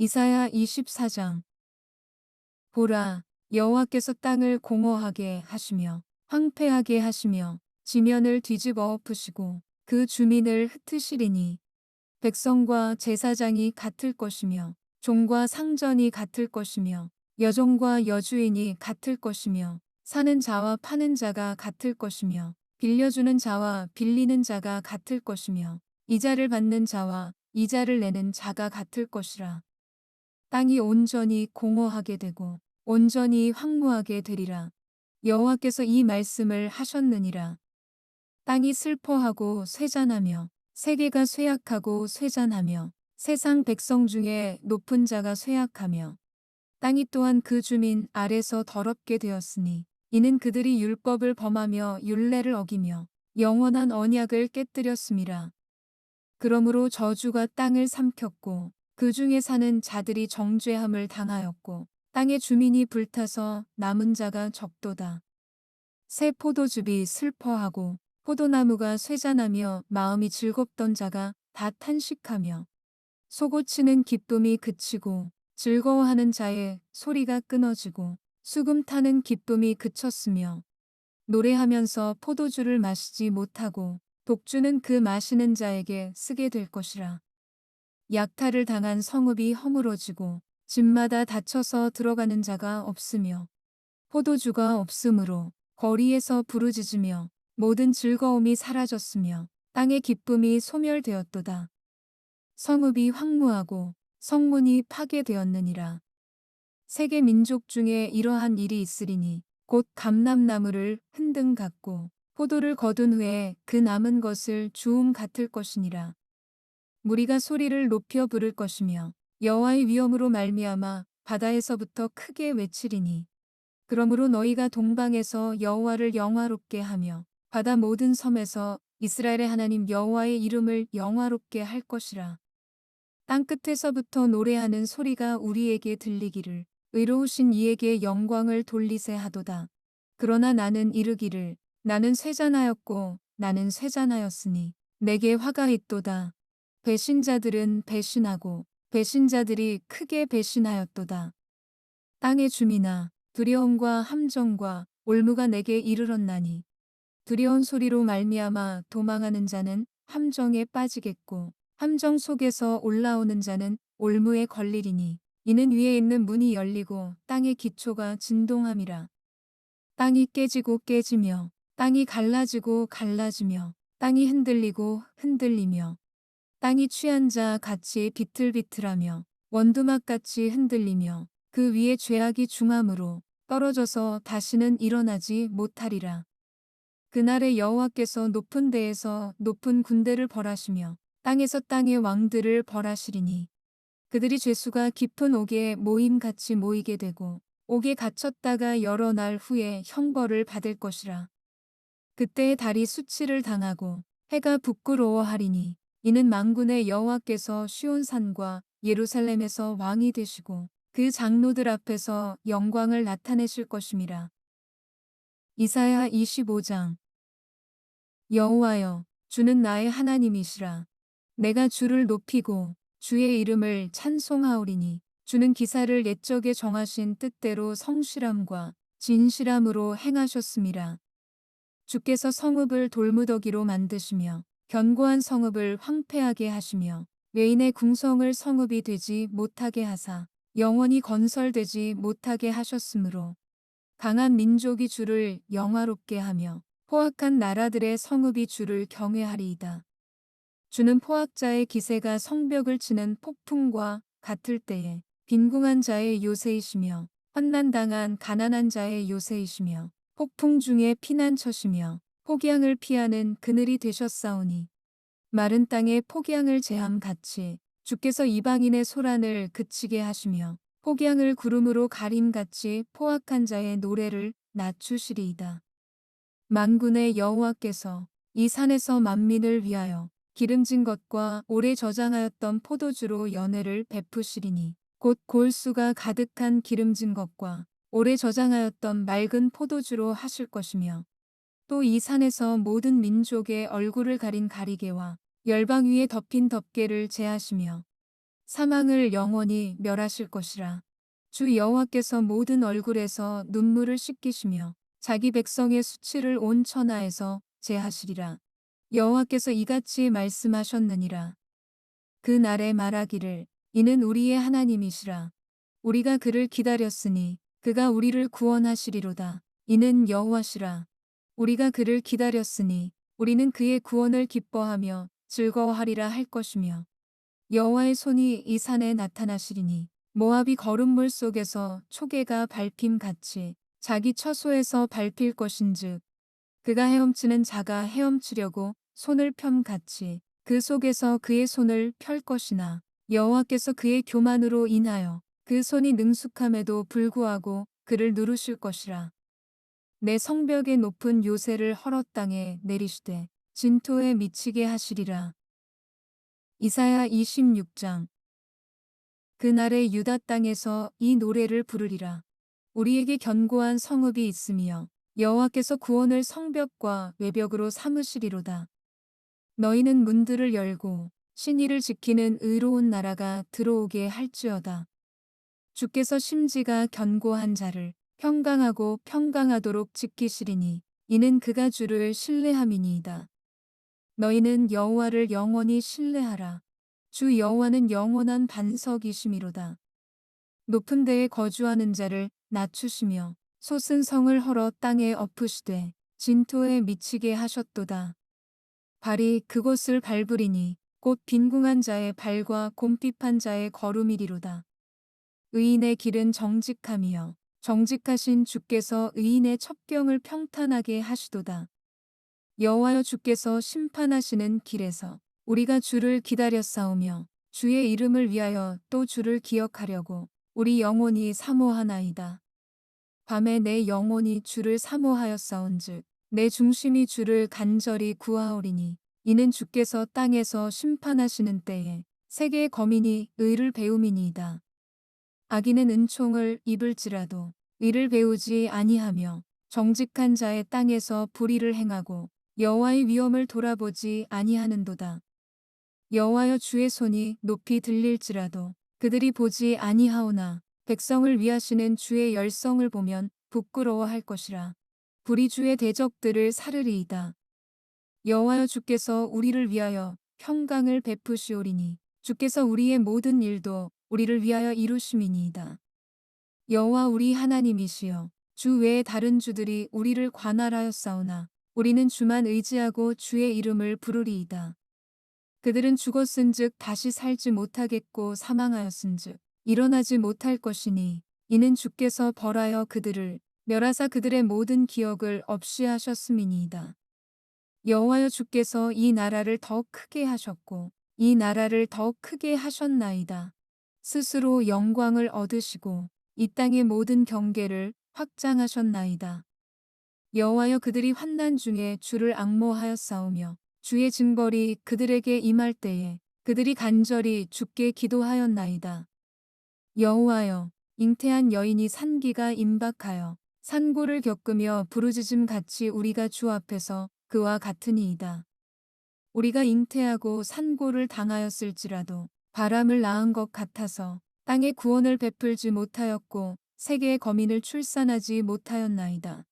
이사야 24장. 보라, 여호와께서 땅을 공허하게 하시며 황폐하게 하시며 지면을 뒤집어 엎으시고 그 주민을 흩으시리니 백성과 제사장이 같을 것이며 종과 상전이 같을 것이며 여종과 여주인이 같을 것이며 사는 자와 파는 자가 같을 것이며 빌려주는 자와 빌리는 자가 같을 것이며 이자를 받는 자와 이자를 내는 자가 같을 것이라. 땅이 온전히 공허하게 되고 온전히 황무하게 되리라. 여호와께서 이 말씀을 하셨느니라. 땅이 슬퍼하고 쇠잔하며 세계가 쇠약하고 쇠잔하며 세상 백성 중에 높은 자가 쇠약하며 땅이 또한 그 주민 아래서 더럽게 되었으니 이는 그들이 율법을 범하며 율례를 어기며 영원한 언약을 깨뜨렸음이라. 그러므로 저주가 땅을 삼켰고 그 중에 사는 자들이 정죄함을 당하였고 땅의 주민이 불타서 남은 자가 적도다. 새 포도즙이 슬퍼하고 포도나무가 쇠잔하며 마음이 즐겁던 자가 다 탄식하며 솟구치는 기쁨이 그치고 즐거워하는 자의 소리가 끊어지고 수금 타는 기쁨이 그쳤으며 노래하면서 포도주를 마시지 못하고 독주는 그 마시는 자에게 쓰게 될 것이라. 약탈을 당한 성읍이 허물어지고 집마다 닫혀서 들어가는 자가 없으며 포도주가 없으므로 거리에서 부르짖으며 모든 즐거움이 사라졌으며 땅의 기쁨이 소멸되었도다. 성읍이 황무하고 성문이 파괴되었느니라. 세계 민족 중에 이러한 일이 있으리니 곧 감람나무를 흔등 같고 포도를 거둔 후에 그 남은 것을 주움 같을 것이니라. 무리가 소리를 높여 부를 것이며 여호와의 위엄으로 말미암아 바다에서부터 크게 외치리니 그러므로 너희가 동방에서 여호와를 영화롭게 하며 바다 모든 섬에서 이스라엘의 하나님 여호와의 이름을 영화롭게 할 것이라. 땅 끝에서부터 노래하는 소리가 우리에게 들리기를 의로우신 이에게 영광을 돌리세 하도다. 그러나 나는 이르기를 나는 쇠잔하였고 나는 쇠잔하였으니 내게 화가 있도다. 배신자들은 배신하고 배신자들이 크게 배신하였도다. 땅의 주민아 두려움과 함정과 올무가 내게 이르렀나니 두려운 소리로 말미암아 도망하는 자는 함정에 빠지겠고 함정 속에서 올라오는 자는 올무에 걸리리니 이는 위에 있는 문이 열리고 땅의 기초가 진동함이라. 땅이 깨지고 깨지며 땅이 갈라지고 갈라지며 땅이 흔들리고 흔들리며 땅이 취한 자 같이 비틀비틀하며 원두막같이 흔들리며 그 위에 죄악이 중함으로 떨어져서 다시는 일어나지 못하리라. 그날에 여호와께서 높은 데에서 높은 군대를 벌하시며 땅에서 땅의 왕들을 벌하시리니 그들이 죄수가 깊은 옥에 모임같이 모이게 되고 옥에 갇혔다가 여러 날 후에 형벌을 받을 것이라. 그때의 달이 수치를 당하고 해가 부끄러워하리니 이는 만군의 여호와께서 시온산과 예루살렘에서 왕이 되시고 그 장로들 앞에서 영광을 나타내실 것임이라. 이사야 25장. 여호와여, 주는 나의 하나님이시라. 내가 주를 높이고 주의 이름을 찬송하오리니 주는 기사를 옛적에 정하신 뜻대로 성실함과 진실함으로 행하셨음이라. 주께서 성읍을 돌무더기로 만드시며 견고한 성읍을 황폐하게 하시며 외인의 궁성을 성읍이 되지 못하게 하사 영원히 건설되지 못하게 하셨으므로 강한 민족이 주를 영화롭게 하며 포악한 나라들의 성읍이 주를 경외하리이다. 주는 포악자의 기세가 성벽을 치는 폭풍과 같을 때에 빈궁한 자의 요새이시며 환난당한 가난한 자의 요새이시며 폭풍 중에 피난처시며 폭양을 피하는 그늘이 되셨사오니 마른 땅에 폭양을 제함같이 주께서 이방인의 소란을 그치게 하시며 폭양을 구름으로 가림같이 포악한 자의 노래를 낮추시리이다. 만군의 여호와께서 이 산에서 만민을 위하여 기름진 것과 오래 저장하였던 포도주로 연회를 베푸시리니 곧 골수가 가득한 기름진 것과 오래 저장하였던 맑은 포도주로 하실 것이며 또 이 산에서 모든 민족의 얼굴을 가린 가리개와 열방 위에 덮인 덮개를 제하시며 사망을 영원히 멸하실 것이라. 주 여호와께서 모든 얼굴에서 눈물을 씻기시며 자기 백성의 수치를 온 천하에서 제하시리라. 여호와께서 이같이 말씀하셨느니라. 그 날에 말하기를 이는 우리의 하나님이시라. 우리가 그를 기다렸으니 그가 우리를 구원하시리로다. 이는 여호와시라. 우리가 그를 기다렸으니 우리는 그의 구원을 기뻐하며 즐거워하리라 할 것이며 여호와의 손이 이 산에 나타나시리니 모압이 거름물 속에서 초계가 밟힘 같이 자기 처소에서 밟힐 것인즉 그가 헤엄치는 자가 헤엄치려고 손을 편 같이 그 속에서 그의 손을 펼 것이나 여호와께서 그의 교만으로 인하여 그 손이 능숙함에도 불구하고 그를 누르실 것이라. 내 성벽의 높은 요새를 헐어 땅에 내리시되 진토에 미치게 하시리라. 이사야 26장. 그날에 유다 땅에서 이 노래를 부르리라. 우리에게 견고한 성읍이 있으며 여호와께서 구원을 성벽과 외벽으로 삼으시리로다. 너희는 문들을 열고 신의를 지키는 의로운 나라가 들어오게 할지어다. 주께서 심지가 견고한 자를 평강하고 평강하도록 지키시리니 이는 그가 주를 신뢰함이니이다. 너희는 여호와를 영원히 신뢰하라. 주 여호와는 영원한 반석이시미로다. 높은 데에 거주하는 자를 낮추시며 솟은 성을 헐어 땅에 엎으시되 진토에 미치게 하셨도다. 발이 그곳을 밟으리니 곧 빈궁한 자의 발과 곰핍한 자의 걸음이리로다. 의인의 길은 정직함이여 정직하신 주께서 의인의 첩경을 평탄하게 하시도다. 여호와여 주께서 심판하시는 길에서 우리가 주를 기다렸사오며 주의 이름을 위하여 또 주를 기억하려고 우리 영혼이 사모하나이다. 밤에 내 영혼이 주를 사모하였사온즉 내 중심이 주를 간절히 구하오리니 이는 주께서 땅에서 심판하시는 때에 세계의 거민이 의를 배움이니이다. 악인은 은총을 입을지라도 의를 배우지 아니하며 정직한 자의 땅에서 불의를 행하고 여호와의 위엄을 돌아보지 아니하는도다. 여호와여 주의 손이 높이 들릴지라도 그들이 보지 아니하오나 백성을 위하시는 주의 열성을 보면 부끄러워할 것이라. 불이 주의 대적들을 사르리이다. 여호와여 주께서 우리를 위하여 평강을 베푸시오리니 주께서 우리의 모든 일도 우리를 위하여 이루심이니이다. 여호와 우리 하나님이시여 주 외에 다른 주들이 우리를 관할하였사오나 우리는 주만 의지하고 주의 이름을 부르리이다. 그들은 죽었은즉 다시 살지 못하겠고 사망하였은즉 일어나지 못할 것이니 이는 주께서 벌하여 그들을 멸하사 그들의 모든 기억을 없이 하셨음이니이다. 여호와여 주께서 이 나라를 더 크게 하셨고 이 나라를 더 크게 하셨나이다. 스스로 영광을 얻으시고 이 땅의 모든 경계를 확장하셨나이다. 여호와여 그들이 환난 중에 주를 앙모하였사오며 주의 징벌이 그들에게 임할 때에 그들이 간절히 주께 기도하였나이다. 여호와여 잉태한 여인이 산기가 임박하여 산고를 겪으며 부르짖음 같이 우리가 주 앞에서 그와 같으니이다. 우리가 잉태하고 산고를 당하였을지라도 바람을 낳은 것 같아서 땅에 구원을 베풀지 못하였고 세계의 거민을 출산하지 못하였나이다.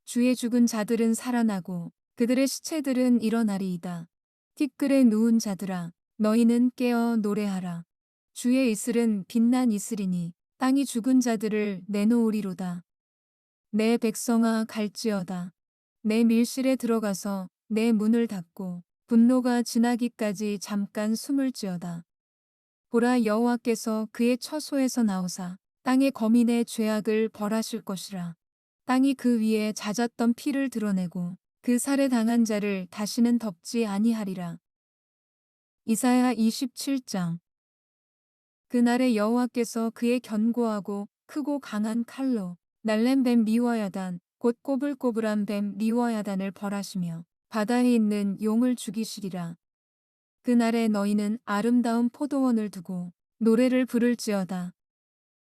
주의 죽은 자들은 살아나고 그들의 시체들은 일어나리이다. 티끌에 누운 자들아 너희는 깨어 노래하라. 주의 이슬은 빛난 이슬이니 땅이 죽은 자들을 내놓으리로다. 내 백성아 갈지어다. 내 밀실에 들어가서 내 문을 닫고 분노가 지나기까지 잠깐 숨을지어다. 보라 여호와께서 그의 처소에서 나오사 땅의 거민의 죄악을 벌하실 것이라. 땅이 그 위에 잦았던 피를 드러내고 그 살해 당한 자를 다시는 덮지 아니하리라. 이사야 27장. 그날에 여호와께서 그의 견고하고 크고 강한 칼로 날랜 뱀 리워야단 곧 꼬불꼬불한 뱀 리워야단을 벌하시며 바다에 있는 용을 죽이시리라. 그날에 너희는 아름다운 포도원을 두고 노래를 부를지어다.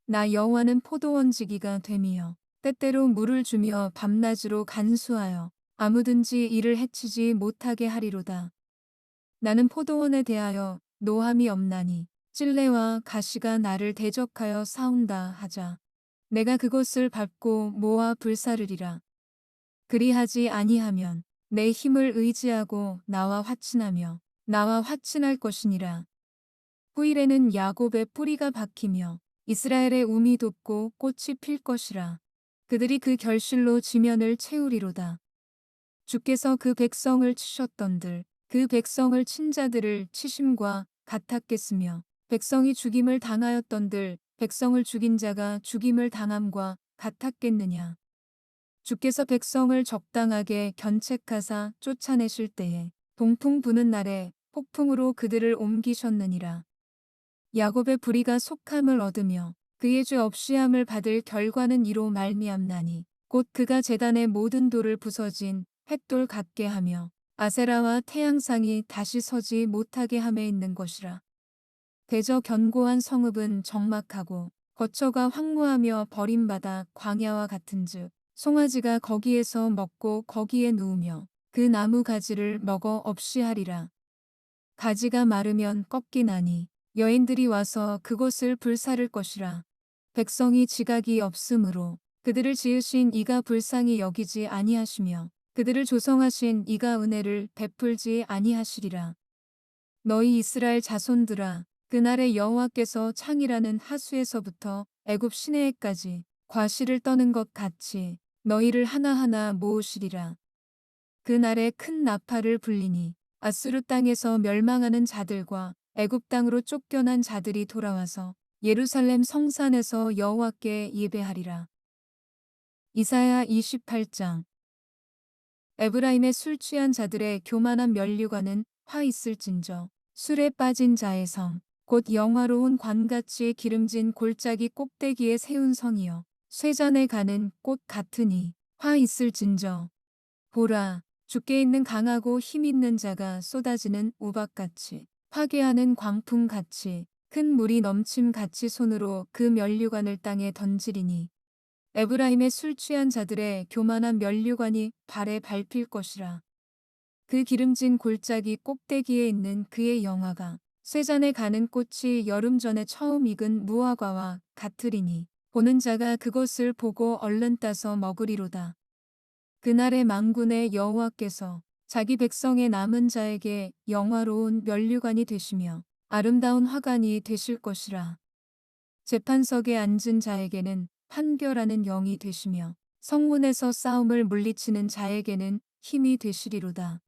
나 여호와는 포도원 지기가 됨이여 때때로 물을 주며 밤낮으로 간수하여 아무든지 이를 해치지 못하게 하리로다. 나는 포도원에 대하여 노함이 없나니 찔레와 가시가 나를 대적하여 싸운다 하자. 내가 그것을 밟고 모아 불사르리라. 그리하지 아니하면 내 힘을 의지하고 나와 화친하며 나와 화친할 것이니라. 후일에는 야곱의 뿌리가 박히며 이스라엘의 움이 돋고 꽃이 필 것이라. 그들이 그 결실로 지면을 채우리로다. 주께서 그 백성을 치셨던들 그 백성을 친 자들을 치심과 같았겠으며 백성이 죽임을 당하였던들 백성을 죽인 자가 죽임을 당함과 같았겠느냐. 주께서 백성을 적당하게 견책하사 쫓아내실 때에 동풍 부는 날에 폭풍으로 그들을 옮기셨느니라. 야곱의 불의가 속함을 얻으며 그의 죄 없이함을 받을 결과는 이로 말미암나니 곧 그가 제단의 모든 돌을 부서진 횃돌 같게 하며 아세라와 태양상이 다시 서지 못하게 함에 있는 것이라. 대저 견고한 성읍은 적막하고 거처가 황무하며 버림받아 광야와 같은즉 송아지가 거기에서 먹고 거기에 누우며 그 나무 가지를 먹어 없이 하리라. 가지가 마르면 꺾이나니 여인들이 와서 그곳을 불사를 것이라. 백성이 지각이 없으므로 그들을 지으신 이가 불쌍히 여기지 아니하시며 그들을 조성하신 이가 은혜를 베풀지 아니하시리라. 너희 이스라엘 자손들아 그날에 여호와께서 창이라는 하수에서부터 애굽 시내에까지 과실을 떠는 것 같이 너희를 하나하나 모으시리라. 그날에 큰 나팔을 불리니 아수르 땅에서 멸망하는 자들과 애굽 땅으로 쫓겨난 자들이 돌아와서 예루살렘 성산에서 여호와께 예배하리라. 이사야 28장. 에브라임의 술 취한 자들의 교만한 면류관은 화 있을진저 술에 빠진 자의 성 곧 영화로운 관같이 기름진 골짜기 꼭대기에 세운 성이여 쇠잔에 가는 꽃 같으니 화 있을진저. 보라, 주께 있는 강하고 힘 있는 자가 쏟아지는 우박같이 파괴하는 광풍같이 큰 물이 넘침같이 손으로 그 면류관을 땅에 던지리니 에브라임의 술 취한 자들의 교만한 면류관이 발에 밟힐 것이라. 그 기름진 골짜기 꼭대기에 있는 그의 영화가 쇠잔에 가는 꽃이 여름 전에 처음 익은 무화과와 같으리니 보는 자가 그것을 보고 얼른 따서 먹으리로다. 그날의 만군의 여호와께서 자기 백성의 남은 자에게 영화로운 면류관이 되시며 아름다운 화관이 되실 것이라. 재판석에 앉은 자에게는 판결하는 영이 되시며 성문에서 싸움을 물리치는 자에게는 힘이 되시리로다.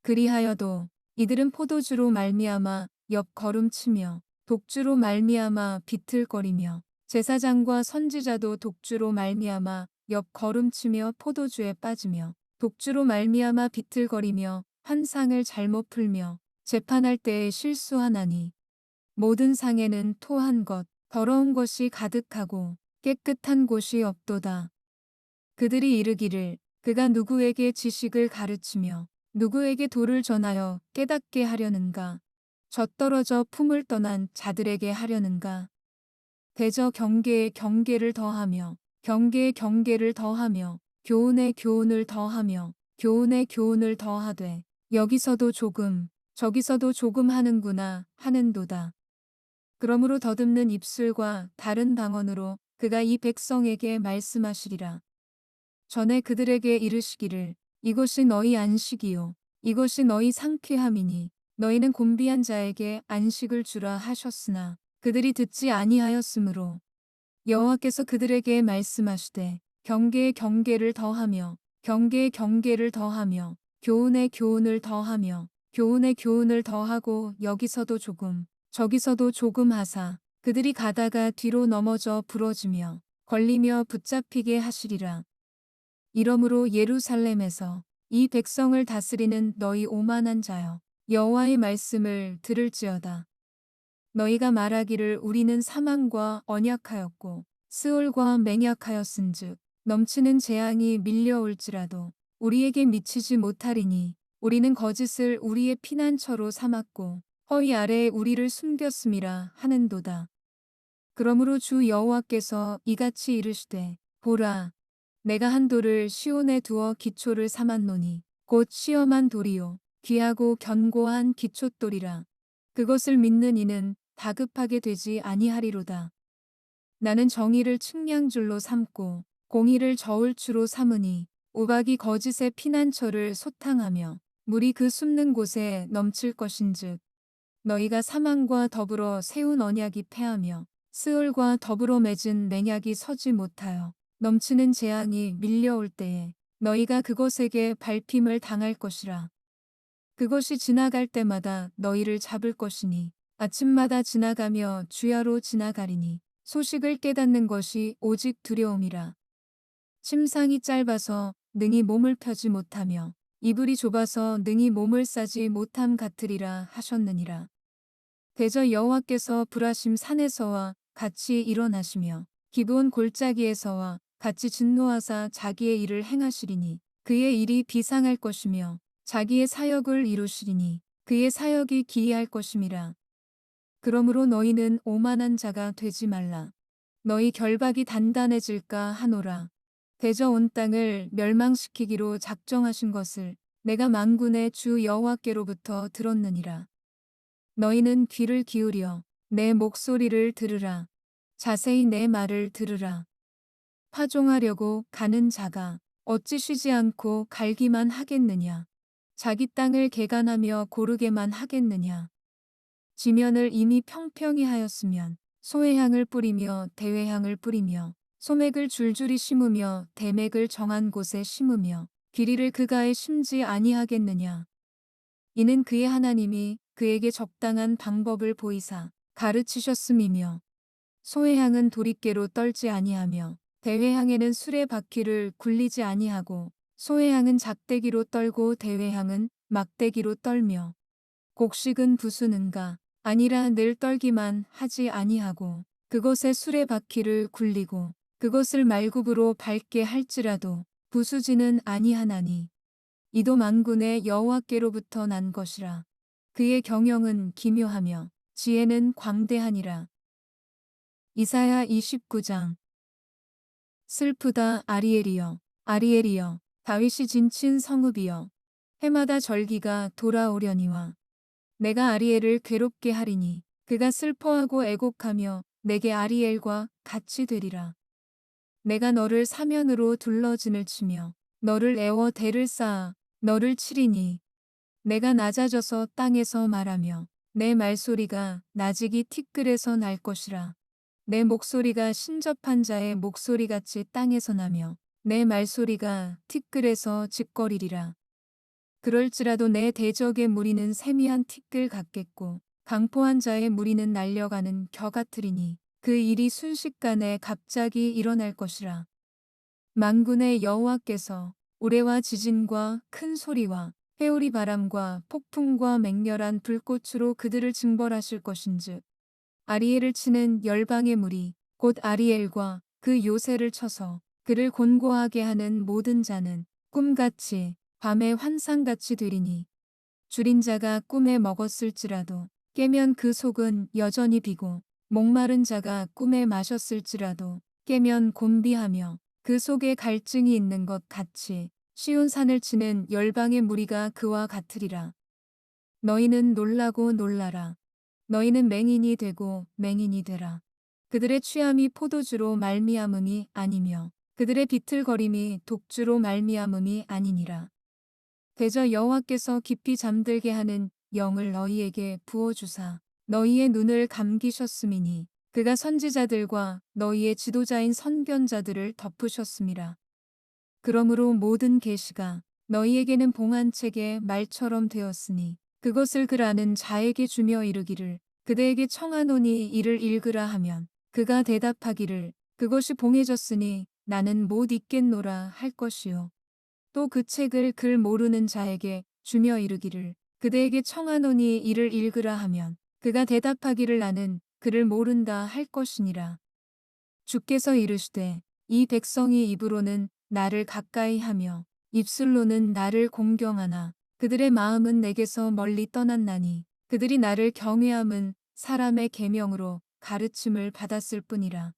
그리하여도 이들은 포도주로 말미암아 옆걸음치며 독주로 말미암아 비틀거리며 제사장과 선지자도 독주로 말미암아 옆걸음치며 포도주에 빠지며 독주로 말미암아 비틀거리며 환상을 잘못 풀며 재판할 때에 실수하나니 모든 상에는 토한 것 더러운 것이 가득하고 깨끗한 곳이 없도다. 그들이 이르기를 그가 누구에게 지식을 가르치며 누구에게 도를 전하여 깨닫게 하려는가. 젖떨어져 품을 떠난 자들에게 하려는가. 대저 경계에 경계를 더하며 경계에 경계를 더하며 교훈에 교훈을 더하며 교훈에 교훈을 더하되 여기서도 조금 저기서도 조금 하는구나 하는도다. 그러므로 더듬는 입술과 다른 방언으로 그가 이 백성에게 말씀하시리라. 전에 그들에게 이르시기를 이것이 너희 안식이요 이것이 너희 상쾌함이니 너희는 곤비한 자에게 안식을 주라 하셨으나 그들이 듣지 아니하였으므로 여호와께서 그들에게 말씀하시되 경계에 경계를 더하며 경계에 경계를 더하며 교훈에 교훈을 더하며 교훈에 교훈을 더하고 여기서도 조금 저기서도 조금 하사 그들이 가다가 뒤로 넘어져 부러지며 걸리며 붙잡히게 하시리라. 이러므로 예루살렘에서 이 백성을 다스리는 너희 오만한 자여 여호와의 말씀을 들을지어다. 너희가 말하기를 우리는 사망과 언약하였고 스올과 맹약하였은즉 넘치는 재앙이 밀려올지라도 우리에게 미치지 못하리니 우리는 거짓을 우리의 피난처로 삼았고 허위 아래에 우리를 숨겼음이라 하는도다. 그러므로 주 여호와께서 이같이 이르시되 보라 내가 한 돌을 시온에 두어 기초를 삼았노니 곧 시험한 돌이요 귀하고 견고한 기초돌이라. 그것을 믿는 이는 다급하게 되지 아니하리로다. 나는 정의를 측량줄로 삼고 공의를 저울추로 삼으니 우박이 거짓의 피난처를 소탕하며 물이 그 숨는 곳에 넘칠 것인즉 너희가 사망과 더불어 세운 언약이 패하며 스올과 더불어 맺은 맹약이 서지 못하여 넘치는 재앙이 밀려올 때에 너희가 그것에게 밟힘을 당할 것이라. 그것이 지나갈 때마다 너희를 잡을 것이니 아침마다 지나가며 주야로 지나가리니 소식을 깨닫는 것이 오직 두려움이라. 침상이 짧아서 능히 몸을 펴지 못하며 이불이 좁아서 능히 몸을 싸지 못함 같으리라 하셨느니라. 대저 여호와께서 브라심 산에서와 같이 일어나시며 기브온 골짜기에서와 같이 진노하사 자기의 일을 행하시리니 그의 일이 비상할 것이며 자기의 사역을 이루시리니 그의 사역이 기이할 것임이라. 그러므로 너희는 오만한 자가 되지 말라. 너희 결박이 단단해질까 하노라. 대저 온 땅을 멸망시키기로 작정하신 것을 내가 만군의 주 여호와께로부터 들었느니라. 너희는 귀를 기울여 내 목소리를 들으라. 자세히 내 말을 들으라. 파종하려고 가는 자가 어찌 쉬지 않고 갈기만 하겠느냐. 자기 땅을 개간하며 고르게만 하겠느냐. 지면을 이미 평평히 하였으면 소회향을 뿌리며 대회향을 뿌리며 소맥을 줄줄이 심으며 대맥을 정한 곳에 심으며 귀리를 그가에 심지 아니하겠느냐. 이는 그의 하나님이 그에게 적당한 방법을 보이사 가르치셨음이며 소회향은 도릿개로 떨지 아니하며 대회향에는 수레 바퀴를 굴리지 아니하고 소회향은 작대기로 떨고 대회향은 막대기로 떨며 곡식은 부수는가 아니라 늘 떨기만 하지 아니하고 그것에 수레 바퀴를 굴리고 그것을 말굽으로 밟게 할지라도 부수지는 아니하나니 이도 만군의 여호와께로부터 난 것이라. 그의 경영은 기묘하며 지혜는 광대하니라. 이사야 29장. 슬프다 아리엘이여, 아리엘이여, 다윗이 진친 성읍이여, 해마다 절기가 돌아오려니와 내가 아리엘을 괴롭게 하리니 그가 슬퍼하고 애곡하며 내게 아리엘과 같이 되리라. 내가 너를 사면으로 둘러진을 치며 너를 애워 대를 쌓아 너를 치리니 내가 낮아져서 땅에서 말하며 내 말소리가 나직이 티끌에서 날 것이라. 내 목소리가 신접한 자의 목소리같이 땅에서 나며 내 말소리가 티끌에서 짓거리리라. 그럴지라도 내 대적의 무리는 세미한 티끌 같겠고 강포한 자의 무리는 날려가는 겨 같으리니 그 일이 순식간에 갑자기 일어날 것이라. 만군의 여호와께서 우레와 지진과 큰 소리와 회오리 바람과 폭풍과 맹렬한 불꽃으로 그들을 징벌하실 것인즉 아리엘을 치는 열방의 무리 곧 아리엘과 그 요새를 쳐서 그를 곤고하게 하는 모든 자는 꿈같이 밤의 환상같이 되리니 줄인 자가 꿈에 먹었을지라도 깨면 그 속은 여전히 비고 목마른 자가 꿈에 마셨을지라도 깨면 곤비하며 그 속에 갈증이 있는 것 같이 시온 산을 치는 열방의 무리가 그와 같으리라. 너희는 놀라고 놀라라. 너희는 맹인이 되고 맹인이 되라. 그들의 취함이 포도주로 말미암음이 아니며 그들의 비틀거림이 독주로 말미암음이 아니니라. 대저 여호와께서 깊이 잠들게 하는 영을 너희에게 부어주사 너희의 눈을 감기셨음이니 그가 선지자들과 너희의 지도자인 선견자들을 덮으셨음이라. 그러므로 모든 계시가 너희에게는 봉안책의 말처럼 되었으니 그것을 글 아는 자에게 주며 이르기를 그대에게 청하노니 이를 읽으라 하면 그가 대답하기를 그것이 봉해졌으니 나는 못 읽겠노라 할 것이요. 또 그 책을 글 모르는 자에게 주며 이르기를 그대에게 청하노니 이를 읽으라 하면 그가 대답하기를 나는 그를 모른다 할 것이니라. 주께서 이르시되 이 백성이 입으로는 나를 가까이 하며 입술로는 나를 공경하나 그들의 마음은 내게서 멀리 떠났나니 그들이 나를 경외함은 사람의 계명으로 가르침을 받았을 뿐이라.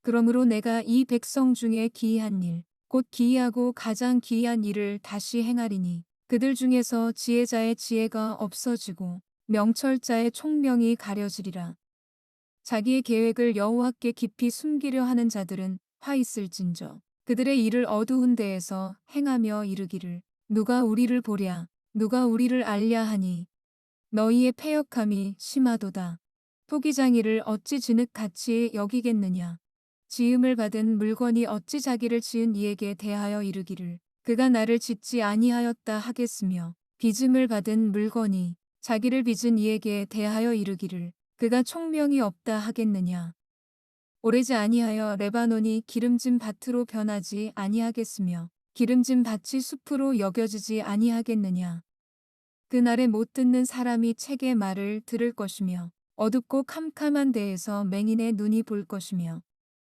그러므로 내가 이 백성 중에 기이한 일, 곧 기이하고 가장 기이한 일을 다시 행하리니 그들 중에서 지혜자의 지혜가 없어지고 명철자의 총명이 가려지리라. 자기의 계획을 여호와께 깊이 숨기려 하는 자들은 화 있을진저. 그들의 일을 어두운 데에서 행하며 이르기를 누가 우리를 보랴 누가 우리를 알랴 하니 너희의 패역함이 심하도다. 토기장이를 어찌 진흙같이 여기겠느냐. 지음을 받은 물건이 어찌 자기를 지은 이에게 대하여 이르기를 그가 나를 짓지 아니하였다 하겠으며 빚음을 받은 물건이 자기를 빚은 이에게 대하여 이르기를 그가 총명이 없다 하겠느냐. 오래지 아니하여 레바논이 기름진 밭으로 변하지 아니하겠으며 기름진 밭이 숲으로 여겨지지 아니하겠느냐. 그날에 못 듣는 사람이 책의 말을 들을 것이며 어둡고 캄캄한 데에서 맹인의 눈이 볼 것이며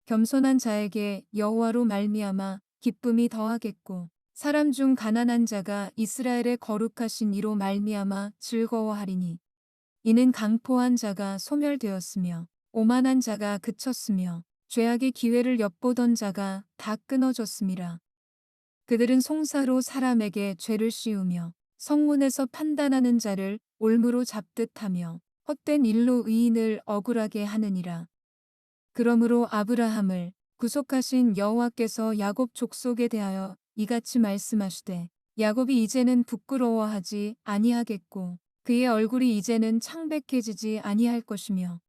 겸손한 자에게 여호와로 말미암아 기쁨이 더하겠고 사람 중 가난한 자가 이스라엘의 거룩하신 이로 말미암아 즐거워하리니 이는 강포한 자가 소멸되었으며 오만한 자가 그쳤으며 죄악의 기회를 엿보던 자가 다 끊어졌음이라. 그들은 송사로 사람에게 죄를 씌우며 성문에서 판단하는 자를 올무로 잡듯 하며 헛된 일로 의인을 억울하게 하느니라. 그러므로 아브라함을 구속하신 여호와께서 야곱 족속에 대하여 이같이 말씀하시되 야곱이 이제는 부끄러워하지 아니하겠고 그의 얼굴이 이제는 창백해지지 아니할 것이며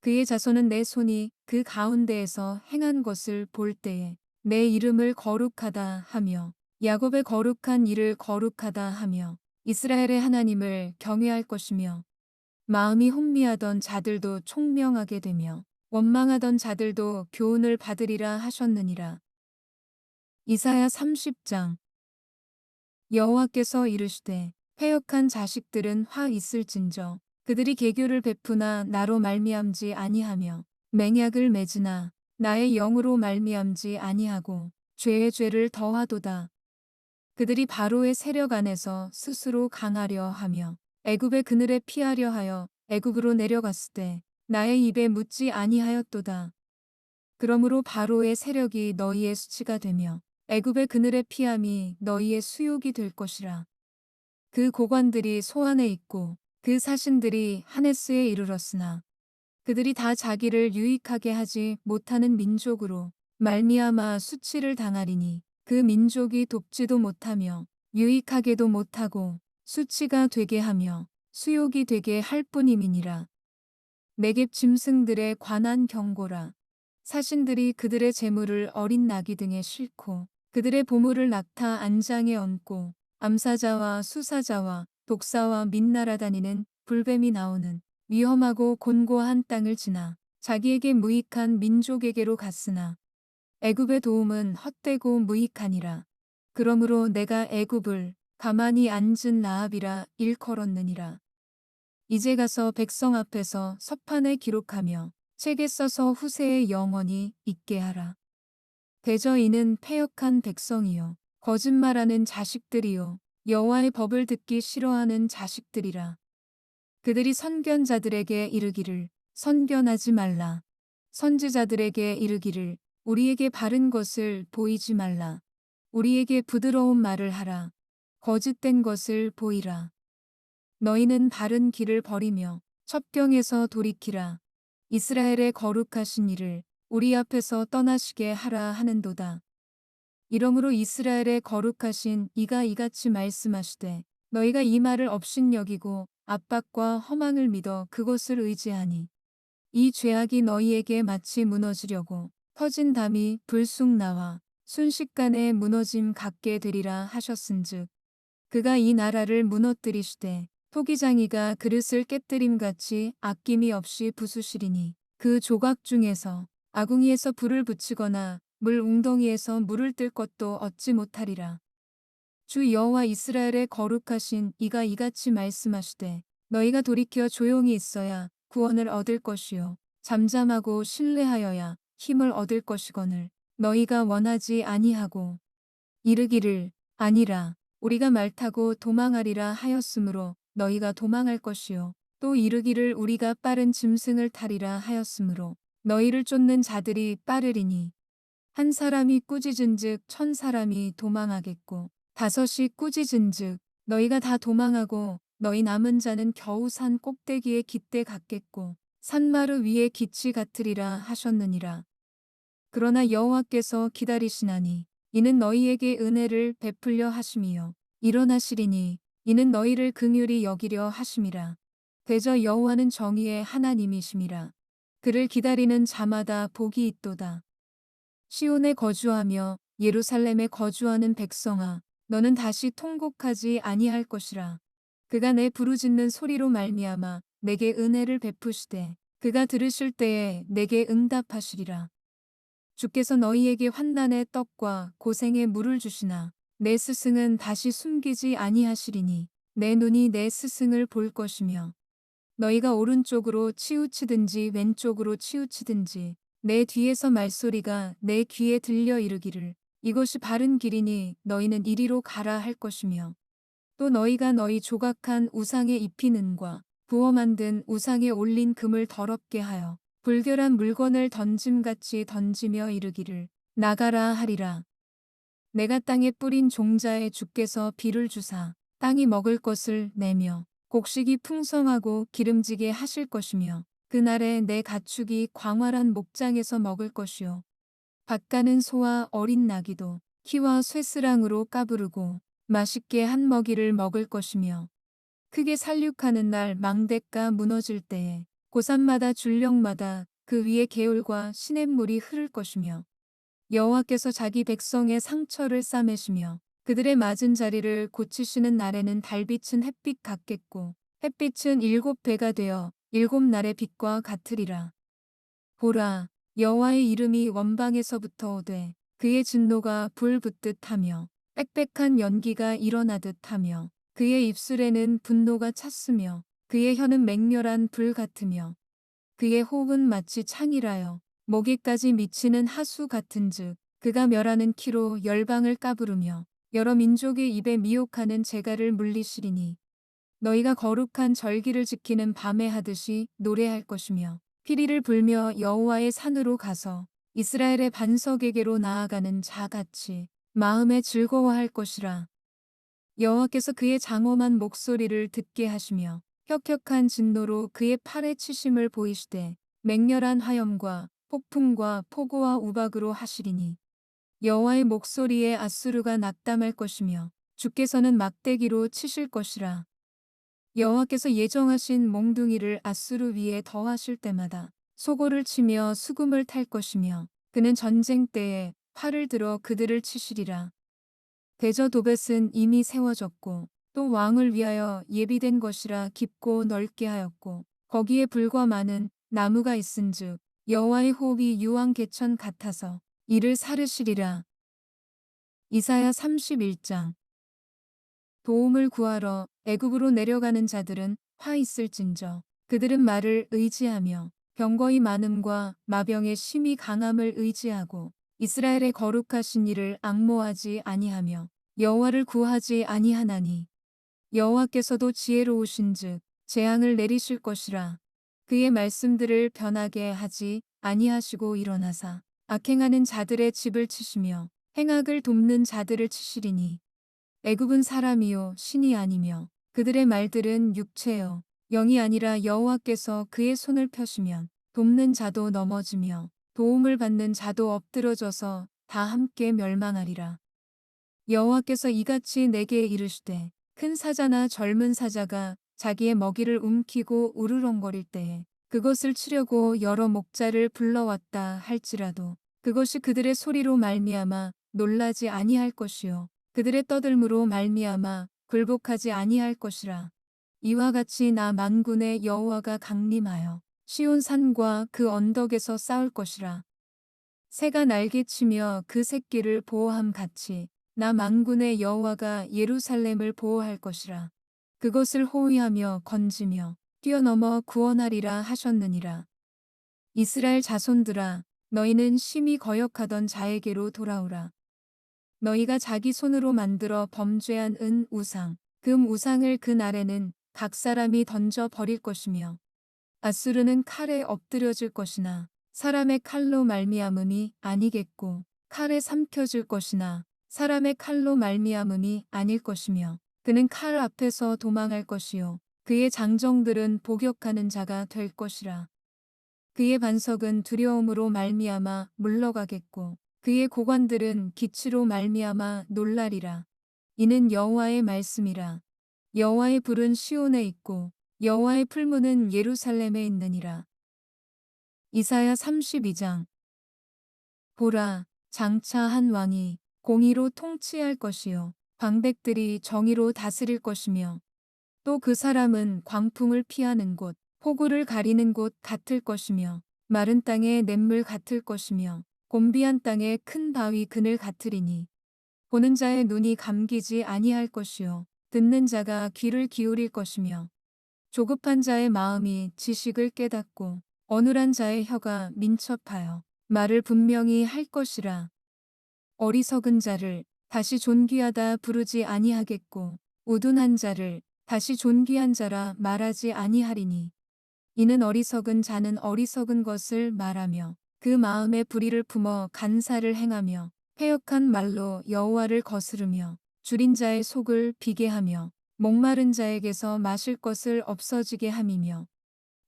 그의 자손은 내 손이 그 가운데에서 행한 것을 볼 때에 내 이름을 거룩하다 하며 야곱의 거룩한 일을 거룩하다 하며 이스라엘의 하나님을 경외할 것이며 마음이 혼미하던 자들도 총명하게 되며 원망하던 자들도 교훈을 받으리라 하셨느니라. 이사야 30장. 여호와께서 이르시되 패역한 자식들은 화 있을진저 그들이 계교를 베푸나 나로 말미암지 아니하며 맹약을 맺으나 나의 영으로 말미암지 아니하고 죄의 죄를 더하도다. 그들이 바로의 세력 안에서 스스로 강하려 하며 애굽의 그늘에 피하려 하여 애굽으로 내려갔을 때 나의 입에 묻지 아니하였도다. 그러므로 바로의 세력이 너희의 수치가 되며 애굽의 그늘에 피함이 너희의 수욕이 될 것이라. 그 고관들이 소안에 있고 그 사신들이 하네스에 이르렀으나 그들이 다 자기를 유익하게 하지 못하는 민족으로 말미암아 수치를 당하리니 그 민족이 돕지도 못하며 유익하게도 못하고 수치가 되게 하며 수욕이 되게 할 뿐임이니라. 네겝 짐승들에 관한 경고라. 사신들이 그들의 재물을 어린 나귀 등에 싣고 그들의 보물을 낙타 안장에 얹고 암사자와 수사자와 독사와 민나라 다니는 불뱀이 나오는 위험하고 곤고한 땅을 지나 자기에게 무익한 민족에게로 갔으나 애굽의 도움은 헛되고 무익하니라. 그러므로 내가 애굽을 가만히 앉은 라합이라 일컬었느니라. 이제 가서 백성 앞에서 서판에 기록하며 책에 써서 후세에 영원히 있게 하라. 대저 이는 패역한 백성이요 거짓말하는 자식들이요 여호와의 법을 듣기 싫어하는 자식들이라. 그들이 선견자들에게 이르기를 선견하지 말라. 선지자들에게 이르기를 우리에게 바른 것을 보이지 말라. 우리에게 부드러운 말을 하라. 거짓된 것을 보이라. 너희는 바른 길을 버리며 첩경에서 돌이키라. 이스라엘의 거룩하신 이를 우리 앞에서 떠나시게 하라 하는도다. 이러므로 이스라엘의 거룩하신 이가 이같이 말씀하시되 너희가 이 말을 업신여기고 압박과 허망을 믿어 그것을 의지하니 이 죄악이 너희에게 마치 무너지려고 터진 담이 불쑥 나와 순식간에 무너짐 같게 되리라 하셨은즉 그가 이 나라를 무너뜨리시되 토기장이가 그릇을 깨뜨림같이 아낌이 없이 부수시리니 그 조각 중에서 아궁이에서 불을 붙이거나 물 웅덩이에서 물을 뜰 것도 얻지 못하리라. 주 여호와 이스라엘의 거룩하신 이가 이같이 말씀하시되 너희가 돌이켜 조용히 있어야 구원을 얻을 것이요 잠잠하고 신뢰하여야 힘을 얻을 것이거늘 너희가 원하지 아니하고 이르기를 아니라 우리가 말 타고 도망하리라 하였으므로 너희가 도망할 것이요 또 이르기를 우리가 빠른 짐승을 타리라 하였으므로 너희를 쫓는 자들이 빠르리니 한 사람이 꾸짖은즉 1000사람이 도망하겠고 5이 꾸짖은즉 너희가 다 도망하고 너희 남은 자는 겨우 산 꼭대기에 깃대 같겠고 산마루 위에 기치 같으리라 하셨느니라. 그러나 여호와께서 기다리시나니 이는 너희에게 은혜를 베풀려 하심이요 일어나시리니 이는 너희를 긍휼히 여기려 하심이라. 대저 여호와는 정의의 하나님이심이라. 그를 기다리는 자마다 복이 있도다. 시온에 거주하며 예루살렘에 거주하는 백성아, 너는 다시 통곡하지 아니할 것이라. 그가 내 부르짖는 소리로 말미암아 내게 은혜를 베푸시되 그가 들으실 때에 내게 응답하시리라. 주께서 너희에게 환난의 떡과 고생의 물을 주시나 내 스승은 다시 숨기지 아니하시리니 내 눈이 내 스승을 볼 것이며 너희가 오른쪽으로 치우치든지 왼쪽으로 치우치든지 내 뒤에서 말소리가 내 귀에 들려 이르기를 이것이 바른 길이니 너희는 이리로 가라 할 것이며 또 너희가 너희 조각한 우상에 입힌 은과 부어 만든 우상에 올린 금을 더럽게 하여 불결한 물건을 던짐같이 던지며 이르기를 나가라 하리라. 내가 땅에 뿌린 종자에 주께서 비를 주사 땅이 먹을 것을 내며 곡식이 풍성하고 기름지게 하실 것이며 그날에 내 가축이 광활한 목장에서 먹을 것이요 밭가는 소와 어린 나귀도 키와 쇠스랑으로 까부르고 맛있게 한 먹이를 먹을 것이며 크게 살육하는 날 망대가 무너질 때에 고산마다 줄령마다 그 위에 개울과 시냇물이 흐를 것이며 여호와께서 자기 백성의 상처를 싸매시며 그들의 맞은 자리를 고치시는 날에는 달빛은 햇빛 같겠고 햇빛은 7배가 되어 7날의 빛과 같으리라. 보라, 여호와의 이름이 원방에서부터 오되 그의 진노가 불 붙듯 하며 빽빽한 연기가 일어나듯 하며 그의 입술에는 분노가 찼으며 그의 혀는 맹렬한 불 같으며 그의 호흡은 마치 창이라여 모기까지 미치는 하수 같은즉 그가 멸하는 키로 열방을 까부르며 여러 민족의 입에 미혹하는 재갈을 물리시리니 너희가 거룩한 절기를 지키는 밤에 하듯이 노래할 것이며 피리를 불며 여호와의 산으로 가서 이스라엘의 반석에게로 나아가는 자같이 마음에 즐거워할 것이라. 여호와께서 그의 장엄한 목소리를 듣게 하시며 혁혁한 진노로 그의 팔에 치심을 보이시되 맹렬한 화염과 폭풍과 폭우와 우박으로 하시리니 여호와의 목소리에 앗수르가 낙담할 것이며 주께서는 막대기로 치실 것이라. 여호와께서 예정하신 몽둥이를 앗수르 위에 더하실 때마다 소고를 치며 수금을 탈 것이며 그는 전쟁 때에 활을 들어 그들을 치시리라. 대저 도벳은 이미 세워졌고 또 왕을 위하여 예비된 것이라 깊고 넓게 하였고 거기에 불과 많은 나무가 있은즉 여호와의 호흡이 유황 개천 같아서 이를 사르시리라. 이사야 31장. 도움을 구하러 애굽으로 내려가는 자들은 화 있을진저 그들은 말을 의지하며 병거의 많음과 마병의 심히 강함을 의지하고 이스라엘의 거룩하신 이를 앙모하지 아니하며 여호와를 구하지 아니하나니 여호와께서도 지혜로우신즉 재앙을 내리실 것이라. 그의 말씀들을 변하게 하지 아니하시고 일어나사 악행하는 자들의 집을 치시며 행악을 돕는 자들을 치시리니 애굽은 사람이요 신이 아니며 그들의 말들은 육체요 영이 아니라 여호와께서 그의 손을 펴시면 돕는 자도 넘어지며 도움을 받는 자도 엎드러져서 다 함께 멸망하리라. 여호와께서 이같이 내게 이르시되 큰 사자나 젊은 사자가 자기의 먹이를 움키고 우르렁거릴 때에 그것을 치려고 여러 목자를 불러왔다 할지라도 그것이 그들의 소리로 말미암아 놀라지 아니할 것이요 그들의 떠들므로 말미암아 굴복하지 아니할 것이라. 이와 같이 나 만군의 여호와가 강림하여 시온 산과 그 언덕에서 싸울 것이라. 새가 날개치며 그 새끼를 보호함 같이 나 만군의 여호와가 예루살렘을 보호할 것이라. 그것을 호위하며 건지며 뛰어넘어 구원하리라 하셨느니라. 이스라엘 자손들아, 너희는 심히 거역하던 자에게로 돌아오라. 너희가 자기 손으로 만들어 범죄한 은 우상, 금 우상을 그 날에는 각 사람이 던져 버릴 것이며 앗수르는 칼에 엎드려질 것이나 사람의 칼로 말미암음이 아니겠고 칼에 삼켜질 것이나 사람의 칼로 말미암음이 아닐 것이며 그는 칼 앞에서 도망할 것이요 그의 장정들은 복역하는 자가 될 것이라. 그의 반석은 두려움으로 말미암아 물러가겠고 그의 고관들은 기치로 말미암아 놀라리라. 이는 여호와의 말씀이라. 여호와의 불은 시온에 있고 여호와의 풀무는 예루살렘에 있느니라. 이사야 32장. 보라, 장차 한 왕이 공의로 통치할 것이요 방백들이 정의로 다스릴 것이며 또 그 사람은 광풍을 피하는 곳, 폭우를 가리는 곳 같을 것이며 마른 땅의 냇물 같을 것이며 곤비한 땅의 큰 바위 그늘 같으리니 보는 자의 눈이 감기지 아니할 것이요 듣는 자가 귀를 기울일 것이며 조급한 자의 마음이 지식을 깨닫고 어눌한 자의 혀가 민첩하여 말을 분명히 할 것이라. 어리석은 자를 다시 존귀하다 부르지 아니하겠고 우둔한 자를 다시 존귀한 자라 말하지 아니하리니 이는 어리석은 자는 어리석은 것을 말하며 그 마음에 불의를 품어 간사를 행하며 패역한 말로 여호와를 거스르며 줄인 자의 속을 비게 하며 목마른 자에게서 마실 것을 없어지게 함이며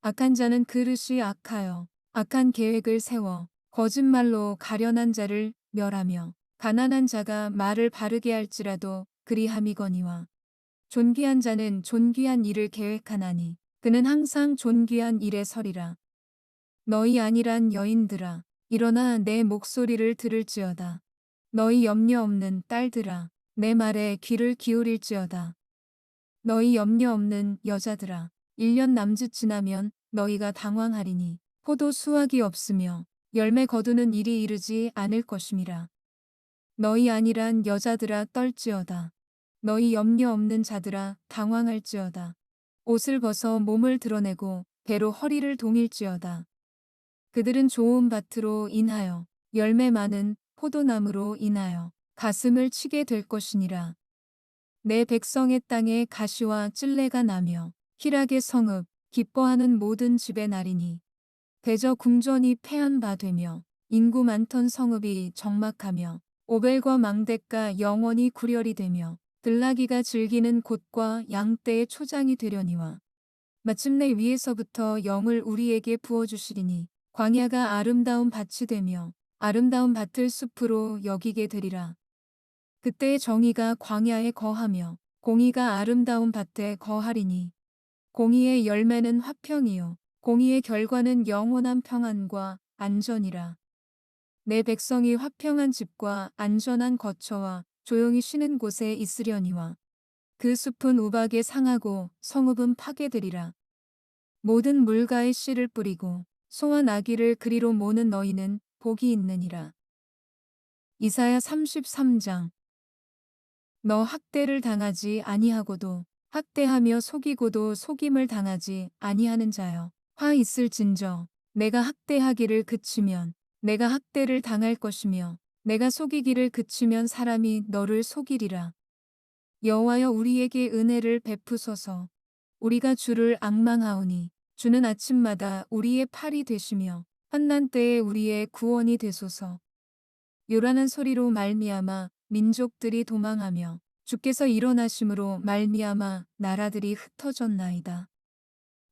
악한 자는 그릇이 악하여 악한 계획을 세워 거짓말로 가련한 자를 멸하며 가난한 자가 말을 바르게 할지라도 그리함이거니와 존귀한 자는 존귀한 일을 계획하나니 그는 항상 존귀한 일에 서리라. 너희 안일한 여인들아 일어나 내 목소리를 들을지어다. 너희 염려 없는 딸들아 내 말에 귀를 기울일지어다. 너희 염려 없는 여자들아 1년 남짓 지나면 너희가 당황하리니 포도 수확이 없으며 열매 거두는 일이 이르지 않을 것임이라. 너희 안일한 여자들아 떨지어다. 너희 염려 없는 자들아 당황할지어다. 옷을 벗어 몸을 드러내고 배로 허리를 동일지어다. 그들은 좋은 밭으로 인하여 열매 많은 포도나무로 인하여 가슴을 치게 될 것이니라. 내 백성의 땅에 가시와 찔레가 나며 희락의 성읍 기뻐하는 모든 집에 나리니 대저 궁전이 패한 바 되며 인구 많던 성읍이 적막하며 오벨과 망대가 영원히 구렬이 되며 들나귀가 즐기는 곳과 양떼의 초장이 되려니와 마침내 위에서부터 영을 우리에게 부어주시리니 광야가 아름다운 밭이 되며 아름다운 밭을 숲으로 여기게 되리라. 그때의 정의가 광야에 거하며 공의가 아름다운 밭에 거하리니 공의의 열매는 화평이요 공의의 결과는 영원한 평안과 안전이라. 내 백성이 화평한 집과 안전한 거처와 조용히 쉬는 곳에 있으려니와 그 숲은 우박에 상하고 성읍은 파괴되리라. 모든 물가에 씨를 뿌리고 소와 나귀를 그리로 모는 너희는 복이 있느니라. 이사야 33장. 너 학대를 당하지 아니하고도 학대하며 속이고도 속임을 당하지 아니하는 자여 화 있을진저 내가 학대하기를 그치면 내가 학대를 당할 것이며 내가 속이기를 그치면 사람이 너를 속이리라. 여호와여 우리에게 은혜를 베푸소서. 우리가 주를 앙망하오니 주는 아침마다 우리의 팔이 되시며 환난 때에 우리의 구원이 되소서. 요란한 소리로 말미암아 민족들이 도망하며 주께서 일어나심으로 말미암아 나라들이 흩어졌나이다.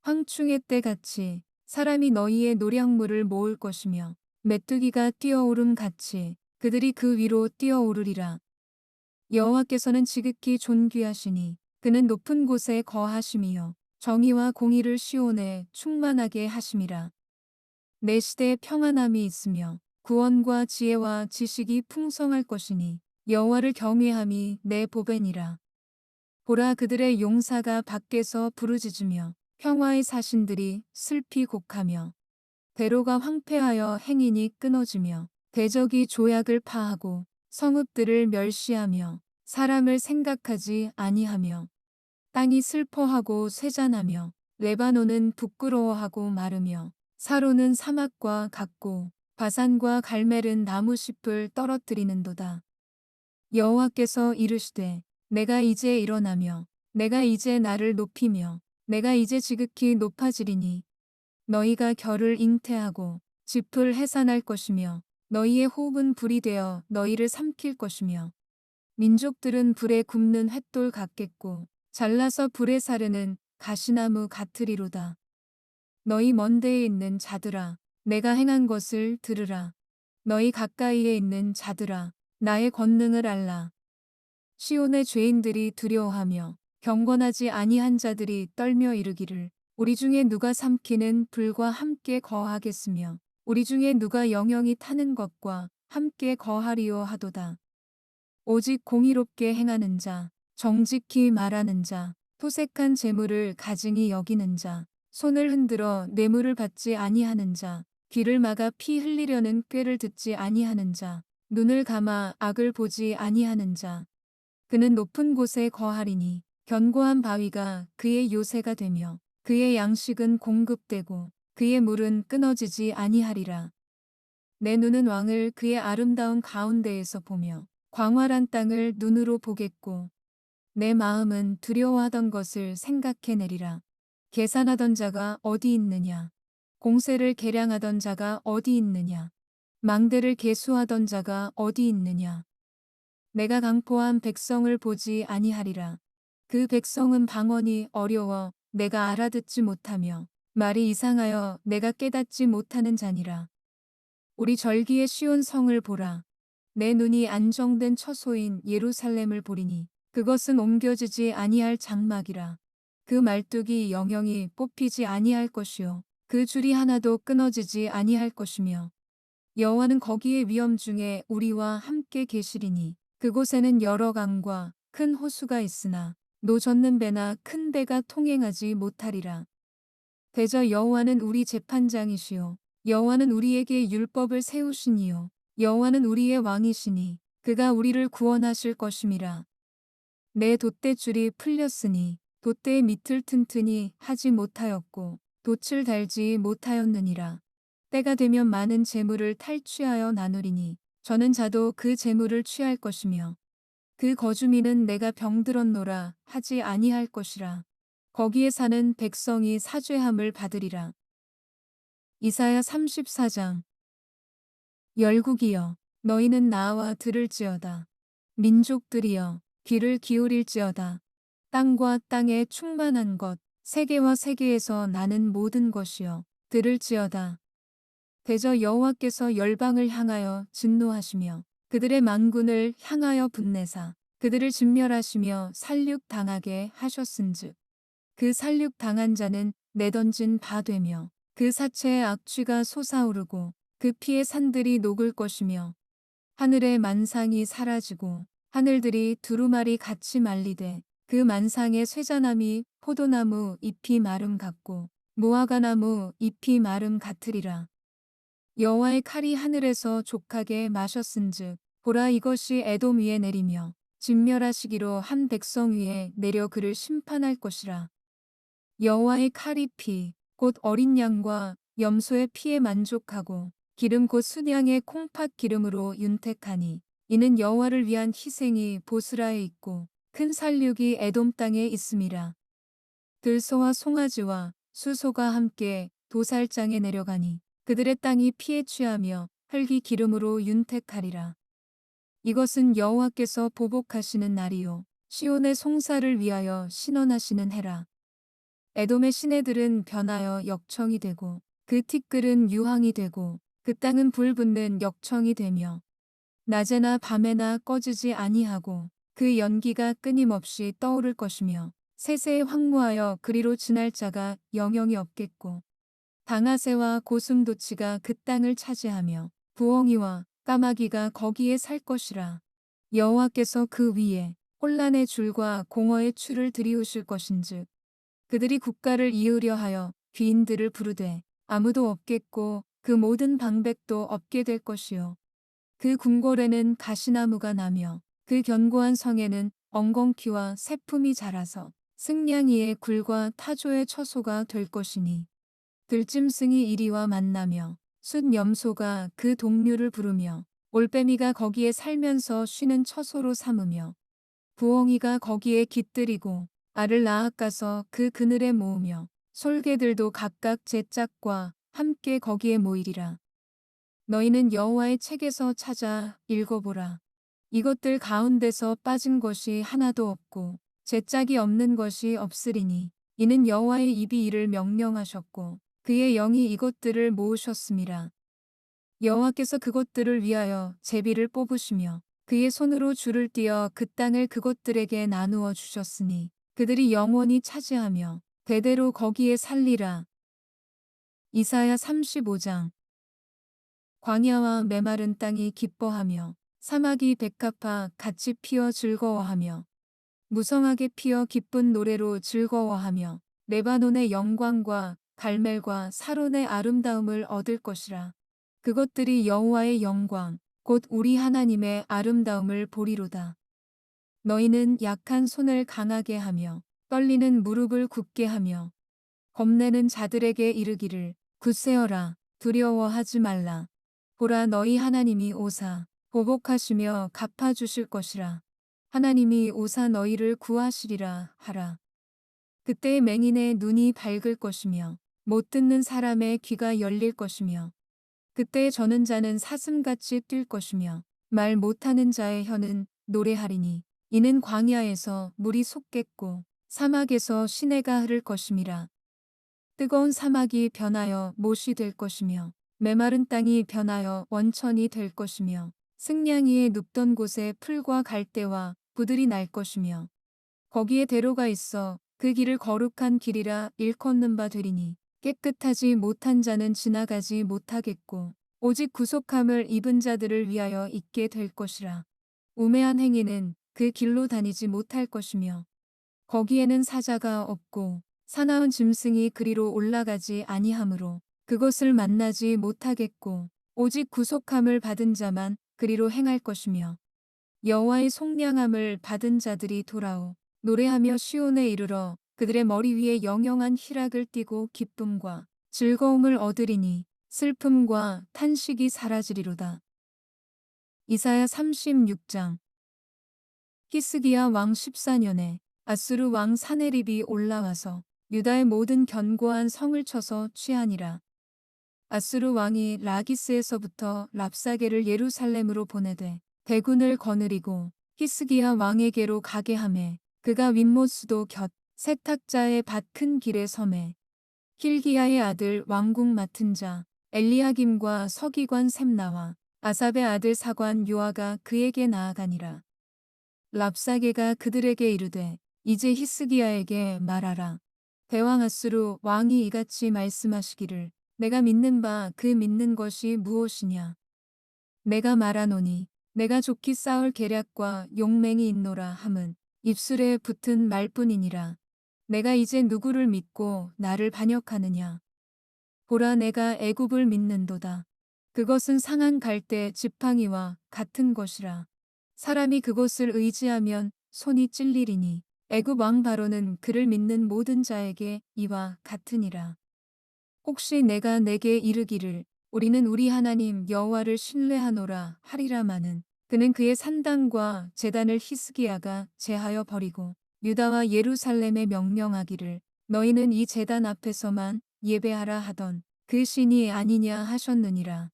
황충의 때같이 사람이 너희의 노량물을 모을 것이며 메뚜기가 뛰어오름 같이 그들이 그 위로 뛰어오르리라. 여호와께서는 지극히 존귀하시니 그는 높은 곳에 거하심이요 정의와 공의를 시온에 충만하게 하심이라. 내 시대에 평안함이 있으며 구원과 지혜와 지식이 풍성할 것이니 여호와를 경외함이 내 보배니라. 보라 그들의 용사가 밖에서 부르짖으며 평화의 사신들이 슬피 곡하며 대로가 황폐하여 행인이 끊어지며 대적이 조약을 파하고 성읍들을 멸시하며 사람을 생각하지 아니하며 땅이 슬퍼하고 쇠잔하며 레바논은 부끄러워하고 마르며 사로는 사막과 같고 바산과 갈멜은 나무잎을 떨어뜨리는도다. 여호와께서 이르시되 내가 이제 일어나며 내가 이제 나를 높이며 내가 이제 지극히 높아지리니 너희가 결을 잉태하고 짚을 해산할 것이며 너희의 호흡은 불이 되어 너희를 삼킬 것이며 민족들은 불에 굽는 횃돌 같겠고 잘라서 불에 사르는 가시나무 같으리로다. 너희 먼 데에 있는 자들아, 내가 행한 것을 들으라. 너희 가까이에 있는 자들아, 나의 권능을 알라. 시온의 죄인들이 두려워하며 경건하지 아니한 자들이 떨며 이르기를 우리 중에 누가 삼키는 불과 함께 거하겠으며 우리 중에 누가 영영이 타는 것과 함께 거하리요 하도다. 오직 공의롭게 행하는 자, 정직히 말하는 자, 토색한 재물을 가증히 여기는 자, 손을 흔들어 뇌물을 받지 아니하는 자, 귀를 막아 피 흘리려는 꾀를 듣지 아니하는 자, 눈을 감아 악을 보지 아니하는 자. 그는 높은 곳에 거하리니 견고한 바위가 그의 요새가 되며 그의 양식은 공급되고 그의 물은 끊어지지 아니하리라. 내 눈은 왕을 그의 아름다운 가운데에서 보며 광활한 땅을 눈으로 보겠고 내 마음은 두려워하던 것을 생각해내리라. 계산하던 자가 어디 있느냐? 공세를 계량하던 자가 어디 있느냐? 망대를 계수하던 자가 어디 있느냐? 내가 강포한 백성을 보지 아니하리라. 그 백성은 방언이 어려워 내가 알아듣지 못하며 말이 이상하여 내가 깨닫지 못하는 자니라. 우리 절기에 쉬운 성을 보라. 내 눈이 안정된 처소인 예루살렘을 보리니 그것은 옮겨지지 아니할 장막이라. 그 말뚝이 영영이 뽑히지 아니할 것이요 그 줄이 하나도 끊어지지 아니할 것이며 여호와는 거기에 위엄 중에 우리와 함께 계시리니 그곳에는 여러 강과 큰 호수가 있으나 노젓는 배나 큰 배가 통행하지 못하리라. 대저 여호와는 우리 재판장이시요 여호와는 우리에게 율법을 세우시니요 여호와는 우리의 왕이시니 그가 우리를 구원하실 것임이라. 내 돛대줄이 풀렸으니 돛대의 밑을 튼튼히 하지 못하였고 돛을 달지 못하였느니라. 때가 되면 많은 재물을 탈취하여 나누리니 저는 자도 그 재물을 취할 것이며 그 거주민은 내가 병들었노라 하지 아니할 것이라. 거기에 사는 백성이 사죄함을 받으리라. 이사야 34장. 열국이여 너희는 나와 들을지어다. 민족들이여 귀를 기울일지어다. 땅과 땅에 충만한 것 세계와 세계에서 나는 모든 것이여 들을지어다. 대저 여호와께서 열방을 향하여 진노하시며 그들의 만군을 향하여 분내사 그들을 진멸하시며 살육당하게 하셨은즉 그 살육당한 자는 내던진 바 되며 그 사체의 악취가 솟아오르고 그 피의 산들이 녹을 것이며 하늘의 만상이 사라지고 하늘들이 두루마리 같이 말리되 그 만상의 쇠자나무 포도나무 잎이 마름 같고 무화과나무 잎이 마름 같으리라. 여호와의 칼이 하늘에서 족하게 마셨은즉 보라 이것이 에돔 위에 내리며 진멸하시기로 한 백성 위에 내려 그를 심판할 것이라. 여호와의 칼이 피 곧 어린 양과 염소의 피에 만족하고 기름 곧 순양의 콩팥 기름으로 윤택하니 이는 여호와를 위한 희생이 보스라에 있고 큰 살육이 에돔 땅에 있음이라. 들소와 송아지와 수소가 함께 도살장에 내려가니 그들의 땅이 피에 취하며 흙이 기름으로 윤택하리라. 이것은 여호와께서 보복하시는 날이요 시온의 송사를 위하여 신원하시는 해라. 에돔의 시내들은 변하여 역청이 되고 그 티끌은 유황이 되고 그 땅은 불 붙는 역청이 되며 낮에나 밤에나 꺼지지 아니하고 그 연기가 끊임없이 떠오를 것이며 세세에 황무하여 그리로 지날 자가 영영이 없겠고 당아새와 고슴도치가 그 땅을 차지하며 부엉이와 까마귀가 거기에 살 것이라. 여호와께서 그 위에 혼란의 줄과 공허의 추를 들이우실 것인즉 그들이 국가를 이으려 하여 귀인들을 부르되 아무도 없겠고 그 모든 방백도 없게 될 것이요 그 궁궐에는 가시나무가 나며 그 견고한 성에는 엉겅퀴와 새품이 자라서 승냥이의 굴과 타조의 처소가 될 것이니 들짐승이 이리와 만나며 숫염소가 그 동류를 부르며 올빼미가 거기에 살면서 쉬는 처소로 삼으며 부엉이가 거기에 깃들이고 알을 낳아가서 그 그늘에 모으며 솔개들도 각각 제 짝과 함께 거기에 모이리라. 너희는 여호와의 책에서 찾아 읽어보라. 이것들 가운데서 빠진 것이 하나도 없고 제 짝이 없는 것이 없으리니 이는 여호와의 입이 이를 명령하셨고 그의 영이 이것들을 모으셨음이라. 여호와께서 그것들을 위하여 제비를 뽑으시며 그의 손으로 줄을 띄어 그 땅을 그것들에게 나누어 주셨으니 그들이 영원히 차지하며 대대로 거기에 살리라. 이사야 35장. 광야와 메마른 땅이 기뻐하며 사막이 백합화 같이 피어 즐거워하며 무성하게 피어 기쁜 노래로 즐거워하며 레바논의 영광과 갈멜과 사론의 아름다움을 얻을 것이라. 그것들이 여호와의 영광 곧 우리 하나님의 아름다움을 보리로다. 너희는 약한 손을 강하게 하며 떨리는 무릎을 굳게 하며 겁내는 자들에게 이르기를 굳세어라 두려워하지 말라. 보라 너희 하나님이 오사 보복하시며 갚아주실 것이라. 하나님이 오사 너희를 구하시리라 하라. 그때 맹인의 눈이 밝을 것이며 못 듣는 사람의 귀가 열릴 것이며 그때 저는 자는 사슴같이 뛸 것이며 말 못하는 자의 혀는 노래하리니 이는 광야에서 물이 솟겠고 사막에서 시내가 흐를 것임이라. 뜨거운 사막이 변하여 못이 될 것이며 메마른 땅이 변하여 원천이 될 것이며 승냥이의 눕던 곳에 풀과 갈대와 부들이 날 것이며 거기에 대로가 있어 그 길을 거룩한 길이라 일컫는 바 되리니 깨끗하지 못한 자는 지나가지 못하겠고 오직 구속함을 입은 자들을 위하여 있게 될 것이라. 우매한 행위는 그 길로 다니지 못할 것이며 거기에는 사자가 없고 사나운 짐승이 그리로 올라가지 아니하므로 그것을 만나지 못하겠고 오직 구속함을 받은 자만 그리로 행할 것이며 여호와의 속량함을 받은 자들이 돌아오 노래하며 시온에 이르러 그들의 머리 위에 영영한 희락을 띠고 기쁨과 즐거움을 얻으리니 슬픔과 탄식이 사라지리로다. 이사야 36장. 히스기야 왕 14년에 아수르 왕 사네립이 올라와서 유다의 모든 견고한 성을 쳐서 취하니라. 아수르 왕이 라기스에서부터 랍사게를 예루살렘으로 보내되 대군을 거느리고 히스기야 왕에게로 가게 하매 그가 윗못수도 곁 세탁자의 밭 큰 길에 섬에 힐기야의 아들 왕궁 맡은 자 엘리야김과 서기관 셈나와 아삽의 아들 사관 요아가 그에게 나아가니라. 랍사게가 그들에게 이르되 이제 히스기야에게 말하라. 대왕 아수르 왕이 이같이 말씀하시기를 내가 믿는 바 그 믿는 것이 무엇이냐. 내가 말하노니 내가 좋기 싸울 계략과 용맹이 있노라 함은 입술에 붙은 말뿐이니라. 내가 이제 누구를 믿고 나를 반역하느냐. 보라 내가 애굽을 믿는도다. 그것은 상한 갈대 지팡이와 같은 것이라. 사람이 그것을 의지하면 손이 찔리리니 애굽 왕 바로는 그를 믿는 모든 자에게 이와 같으니라. 혹시 내가 내게 이르기를 우리는 우리 하나님 여호와를 신뢰하노라 하리라마는 그는 그의 산당과 제단을 히스기야가 제하여 버리고 유다와 예루살렘에 명령하기를 너희는 이 제단 앞에서만 예배하라 하던 그 신이 아니냐 하셨느니라.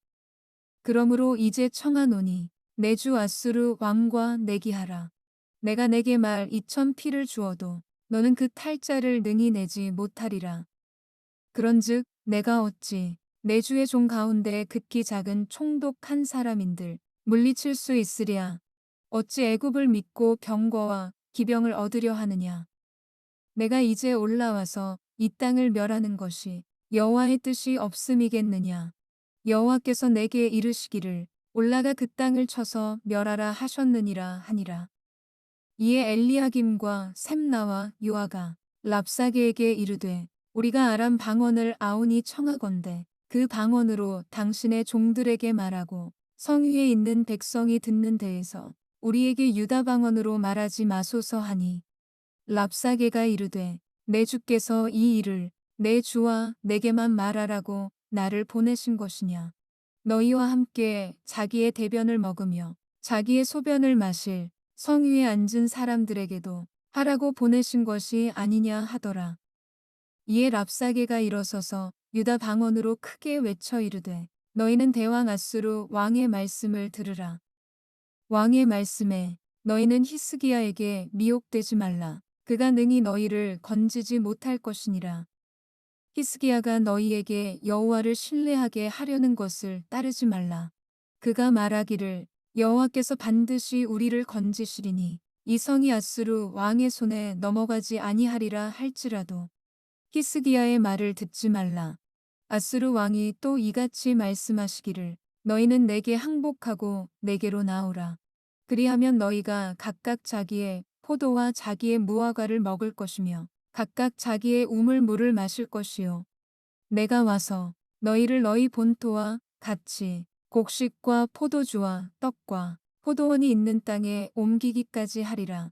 그러므로 이제 청하노니 내 주 아수르 왕과 내기하라. 내가 내게 말 2,000피를 주어도 너는 그 탈자를 능히 내지 못하리라. 그런즉 내가 어찌 내 주의 종 가운데 극히 작은 총독한 사람인들 물리칠 수 있으랴. 어찌 애굽을 믿고 병거와 기병을 얻으려 하느냐. 내가 이제 올라와서 이 땅을 멸하는 것이 여호와의 뜻이 없음이겠느냐. 여호와께서 내게 이르시기를 올라가 그 땅을 쳐서 멸하라 하셨느니라 하니라. 이에 엘리야김과 셈나와 요아가 랍사게에게 이르되 우리가 아람 방언을 아오니 청하건대 그 방언으로 당신의 종들에게 말하고 성 위에 있는 백성이 듣는 데에서 우리에게 유다 방언으로 말하지 마소서 하니 랍사게가 이르되 내 주께서 이 일을 내 주와 내게만 말하라고 나를 보내신 것이냐. 너희와 함께 자기의 대변을 먹으며 자기의 소변을 마실 성 위에 앉은 사람들에게도 하라고 보내신 것이 아니냐 하더라. 이에 랍사게가 일어서서 유다 방언으로 크게 외쳐 이르되 너희는 대왕 아수르 왕의 말씀을 들으라. 왕의 말씀에 너희는 히스기야에게 미혹되지 말라. 그가 능히 너희를 건지지 못할 것이니라. 히스기야가 너희에게 여호와를 신뢰하게 하려는 것을 따르지 말라. 그가 말하기를 여호와께서 반드시 우리를 건지시리니 이 성이 아수르 왕의 손에 넘어가지 아니하리라 할지라도 히스기야의 말을 듣지 말라. 아수르 왕이 또 이같이 말씀하시기를 너희는 내게 항복하고 내게로 나오라. 그리하면 너희가 각각 자기의 포도와 자기의 무화과를 먹을 것이며 각각 자기의 우물물을 마실 것이요. 내가 와서 너희를 너희 본토와 같이 곡식과 포도주와 떡과 포도원이 있는 땅에 옮기기까지 하리라.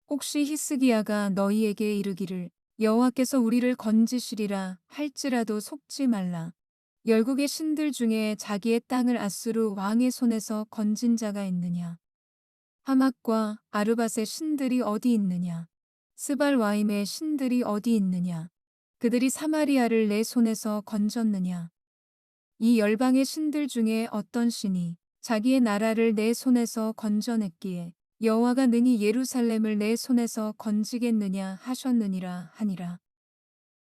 혹시 히스기야가 너희에게 이르기를 여호와께서 우리를 건지시리라 할지라도 속지 말라. 열국의 신들 중에 자기의 땅을 아수르 왕의 손에서 건진 자가 있느냐? 하맛과 아르밧의 신들이 어디 있느냐? 스발와임의 신들이 어디 있느냐? 그들이 사마리아를 내 손에서 건졌느냐? 이 열방의 신들 중에 어떤 신이 자기의 나라를 내 손에서 건져냈기에 여호와가 능히 예루살렘을 내 손에서 건지겠느냐 하셨느니라 하니라.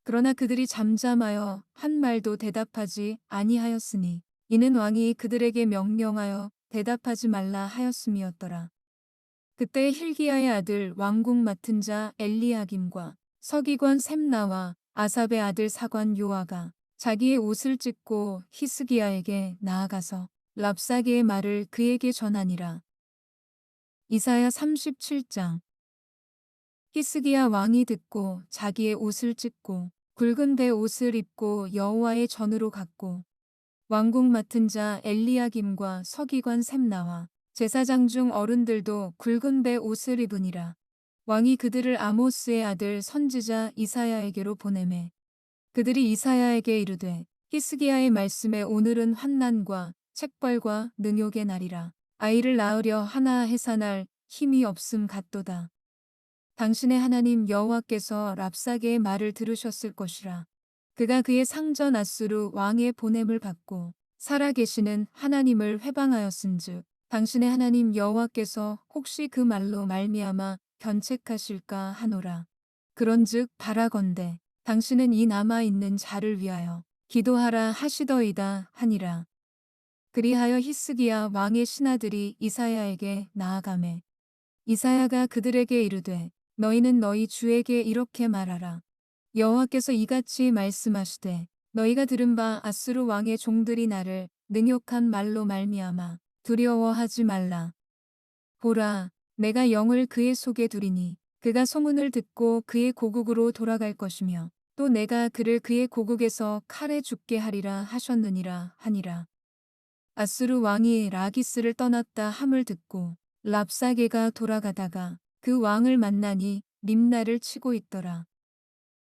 그러나 그들이 잠잠하여 한 말도 대답하지 아니하였으니 이는 왕이 그들에게 명령하여 대답하지 말라 하였음이었더라. 그때 hil기야의 아들 왕궁 맡은 자 엘리야김과 서기관 셈나와 아삽의 아들 사관 요아가 자기의 옷을 찢고 히스기야에게 나아가서 랍사게의 말을 그에게 전하니라. 이사야 37장. 히스기야 왕이 듣고 자기의 옷을 찢고 굵은 배 옷을 입고 여호와의 전으로 갔고 왕궁 맡은 자 엘리야김과 서기관 셈나와 제사장 중 어른들도 굵은 배 옷을 입으니라. 왕이 그들을 아모스의 아들 선지자 이사야에게로 보내매 그들이 이사야에게 이르되 히스기야의 말씀에 오늘은 환난과 책벌과 능욕의 날이라. 아이를 낳으려 하나 해산할 힘이 없음 같도다. 당신의 하나님 여호와께서 랍사게의 말을 들으셨을 것이라. 그가 그의 상전 아수르 왕의 보냄을 받고 살아계시는 하나님을 회방하였은즉 당신의 하나님 여호와께서 혹시 그 말로 말미암아 견책하실까 하노라. 그런즉 바라건대 당신은 이 남아있는 자를 위하여 기도하라 하시더이다 하니라. 그리하여 히스기야 왕의 신하들이 이사야에게 나아가매 이사야가 그들에게 이르되 너희는 너희 주에게 이렇게 말하라. 여호와께서 이같이 말씀하시되 너희가 들은 바 아수르 왕의 종들이 나를 능욕한 말로 말미암아 두려워하지 말라. 보라, 내가 영을 그의 속에 두리니 그가 소문을 듣고 그의 고국으로 돌아갈 것이며 또 내가 그를 그의 고국에서 칼에 죽게 하리라 하셨느니라 하니라. 아수르 왕이 라기스를 떠났다 함을 듣고 랍사게가 돌아가다가 그 왕을 만나니 림나를 치고 있더라.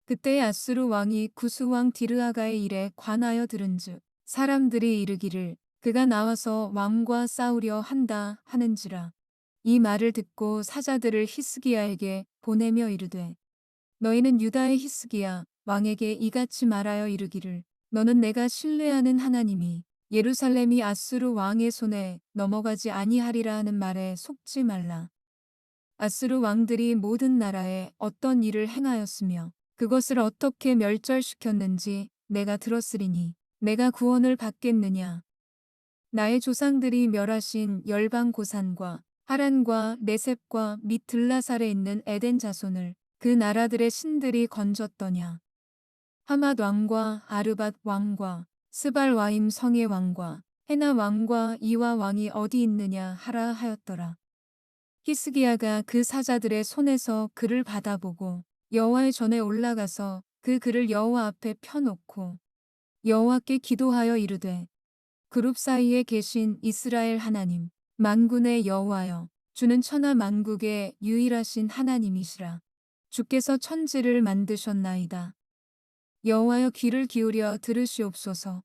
그때 아수르 왕이 구스 왕 디르아가의 일에 관하여 들은즉 사람들이 이르기를 그가 나와서 왕과 싸우려 한다 하는지라. 이 말을 듣고 사자들을 히스기야에게 보내며 이르되 너희는 유다의 히스기야 왕에게 이같이 말하여 이르기를 너는 내가 신뢰하는 하나님이 예루살렘이 아수르 왕의 손에 넘어가지 아니하리라 하는 말에 속지 말라. 아수르 왕들이 모든 나라에 어떤 일을 행하였으며 그것을 어떻게 멸절시켰는지 내가 들었으리니 내가 구원을 받겠느냐. 나의 조상들이 멸하신 열방 고산과 하란과 네셉과 및 들라살에 있는 에덴 자손을 그 나라들의 신들이 건졌더냐. 하맛 왕과 아르밧 왕과 스발와임 성의 왕과 헤나 왕과 이와 왕이 어디 있느냐 하라 하였더라. 히스기야가 그 사자들의 손에서 글을 받아보고 여호와의 전에 올라가서 그 글을 여호와 앞에 펴놓고 여호와께 기도하여 이르되 그룹 사이에 계신 이스라엘 하나님 만군의 여호와여 주는 천하 만국의 유일하신 하나님이시라. 주께서 천지를 만드셨나이다. 여호와여 귀를 기울여 들으시옵소서.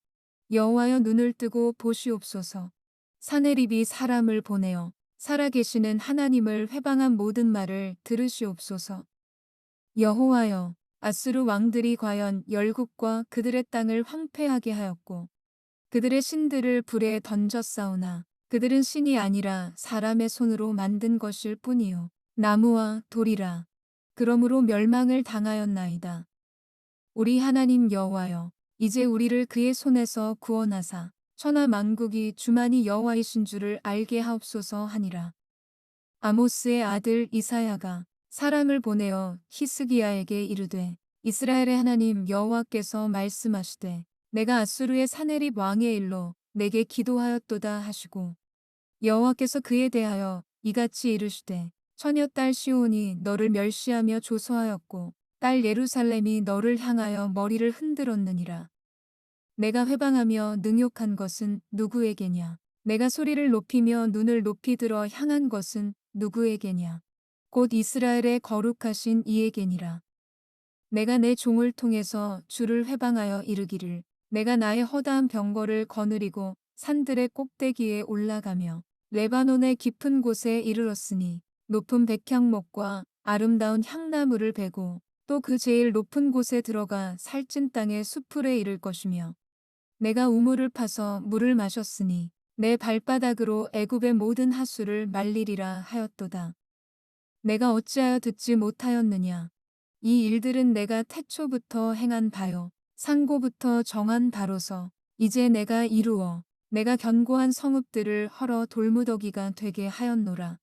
여호와여 눈을 뜨고 보시옵소서. 사내립이 사람을 보내어 살아계시는 하나님을 회방한 모든 말을 들으시옵소서. 여호와여 아수르 왕들이 과연 열국과 그들의 땅을 황폐하게 하였고 그들의 신들을 불에 던졌사오나 그들은 신이 아니라 사람의 손으로 만든 것일 뿐이요 나무와 돌이라. 그러므로 멸망을 당하였나이다. 우리 하나님 여호와여, 이제 우리를 그의 손에서 구원하사 천하 만국이 주만이 여호와이신 줄을 알게 하옵소서 하니라. 아모스의 아들 이사야가 사람을 보내어 히스기야에게 이르되, 이스라엘의 하나님 여호와께서 말씀하시되 내가 아수르의 사네립 왕의 일로 내게 기도하였도다 하시고, 여호와께서 그에 대하여 이같이 이르시되, 처녀 딸 시온이 너를 멸시하며 조소하였고 딸 예루살렘이 너를 향하여 머리를 흔들었느니라. 내가 회방하며 능욕한 것은 누구에게냐? 내가 소리를 높이며 눈을 높이 들어 향한 것은 누구에게냐? 곧 이스라엘의 거룩하신 이에게니라. 내가 내 종을 통해서 주를 회방하여 이르기를, 내가 나의 허다한 병거를 거느리고 산들의 꼭대기에 올라가며 레바논의 깊은 곳에 이르렀으니 높은 백향목과 아름다운 향나무를 베고 또 그 제일 높은 곳에 들어가 살찐 땅의 수풀에 이를 것이며, 내가 우물을 파서 물을 마셨으니 내 발바닥으로 애굽의 모든 하수를 말리리라 하였도다. 내가 어찌하여 듣지 못하였느냐? 이 일들은 내가 태초부터 행한 바요 상고부터 정한 바로서 이제 내가 이루어 내가 견고한 성읍들을 헐어 돌무더기가 되게 하였노라.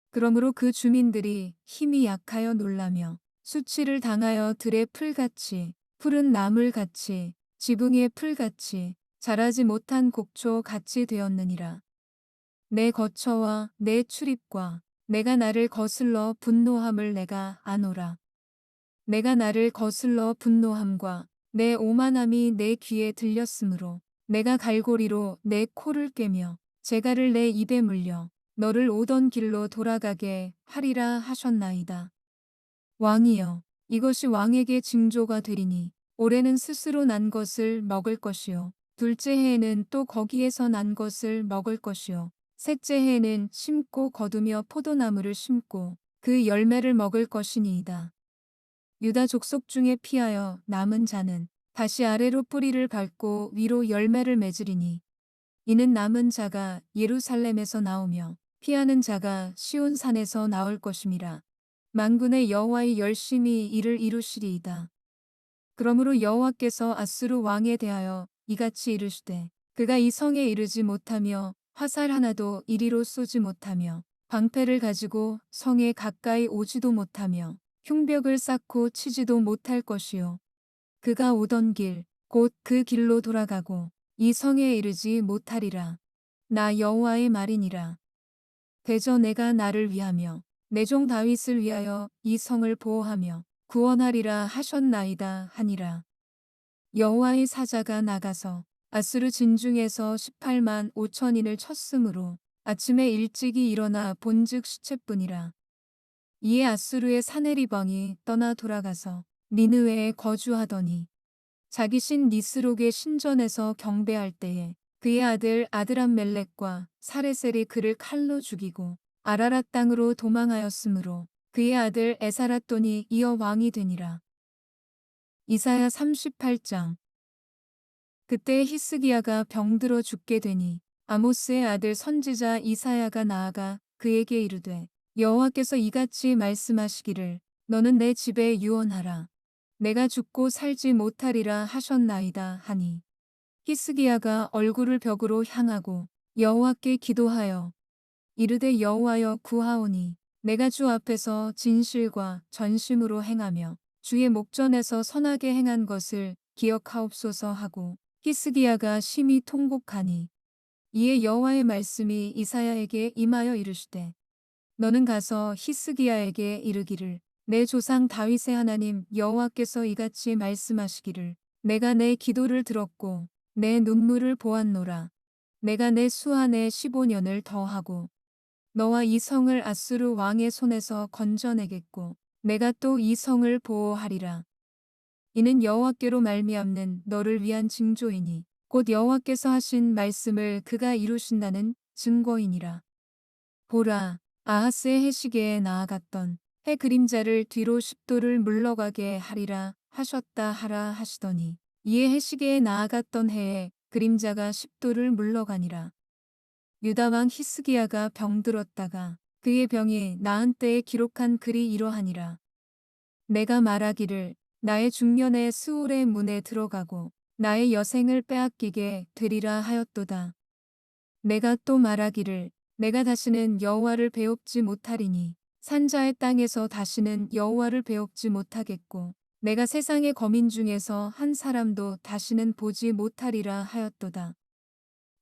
그러므로 그 주민들이 힘이 약하여 놀라며 수치를 당하여 들의 풀같이 푸른 나물같이 지붕의 풀같이 자라지 못한 곡초 같이 되었느니라. 내 거처와 내 출입과 내가 나를 거슬러 분노함을 내가 아노라. 내가 나를 거슬러 분노함과 내 오만함이 내 귀에 들렸으므로 내가 갈고리로 내 코를 꿰며 재갈을 내 입에 물려 너를 오던 길로 돌아가게 하리라 하셨나이다. 왕이여, 이것이 왕에게 징조가 되리니 올해는 스스로 난 것을 먹을 것이요 둘째 해에는 또 거기에서 난 것을 먹을 것이요 셋째 해에는 심고 거두며 포도나무를 심고 그 열매를 먹을 것이니이다. 유다 족속 중에 피하여 남은 자는 다시 아래로 뿌리를 밟고 위로 열매를 맺으리니, 이는 남은 자가 예루살렘에서 나오며 피하는 자가 시온 산에서 나올 것임이라. 만군의 여호와의 열심히 이를 이루시리이다. 그러므로 여호와께서 아수르 왕에 대하여 이같이 이르시되, 그가 이 성에 이르지 못하며 화살 하나도 이리로 쏘지 못하며 방패를 가지고 성에 가까이 오지도 못하며 흉벽을 쌓고 치지도 못할 것이요 그가 오던 길 곧 그 길로 돌아가고 이 성에 이르지 못하리라. 나 여호와의 말이니라. 대저 내가 나를 위하며 내 종 다윗을 위하여 이 성을 보호하며 구원하리라 하셨나이다 하니라. 여호와의 사자가 나가서 아수르 진중에서 18만 5천인을 쳤으므로 아침에 일찍이 일어나 본즉 시체뿐이라. 이에 아수르의 사네립 왕이 떠나 돌아가서 니느웨에 거주하더니, 자기 신 니스록의 신전에서 경배할 때에 그의 아들 아드람멜렉과 사레셀이 그를 칼로 죽이고 아라랏 땅으로 도망하였으므로 그의 아들 에사라돈이 이어 왕이 되니라. 이사야 38장. 그때 히스기야가 병들어 죽게 되니 아모스의 아들 선지자 이사야가 나아가 그에게 이르되, 여호와께서 이같이 말씀하시기를, 너는 내 집에 유언하라. 내가 죽고 살지 못하리라 하셨나이다 하니, 히스기야가 얼굴을 벽으로 향하고 여호와께 기도하여 이르되, 여호와여 구하오니 내가 주 앞에서 진실과 전심으로 행하며 주의 목전에서 선하게 행한 것을 기억하옵소서 하고 히스기야가 심히 통곡하니, 이에 여호와의 말씀이 이사야에게 임하여 이르시되, 너는 가서 히스기야에게 이르기를, 내 조상 다윗의 하나님 여호와께서 이같이 말씀하시기를, 내가 내 기도를 들었고 내 눈물을 보았노라. 내가 내 수한에 15년을 더하고 너와 이 성을 아수르 왕의 손에서 건져내겠고 내가 또 이 성을 보호하리라. 이는 여호와께로 말미암는 너를 위한 징조이니 곧 여호와께서 하신 말씀을 그가 이루신다는 증거이니라. 보라, 아하스의 해시계에 나아갔던 해 그림자를 뒤로 10도를 물러가게 하리라 하셨다 하라 하시더니, 이에 해시계에 나아갔던 해에 그림자가 10도를 물러가니라. 유다 왕 히스기야가 병들었다가 그의 병이 나은 때에 기록한 글이 이러하니라. 내가 말하기를 나의 중년에 스울의 문에 들어가고 나의 여생을 빼앗기게 되리라 하였도다. 내가 또 말하기를 내가 다시는 여호와를 배웁지 못하리니 산자의 땅에서 다시는 여호와를 배웁지 못하겠고 내가 세상의 거민 중에서 한 사람도 다시는 보지 못하리라 하였도다.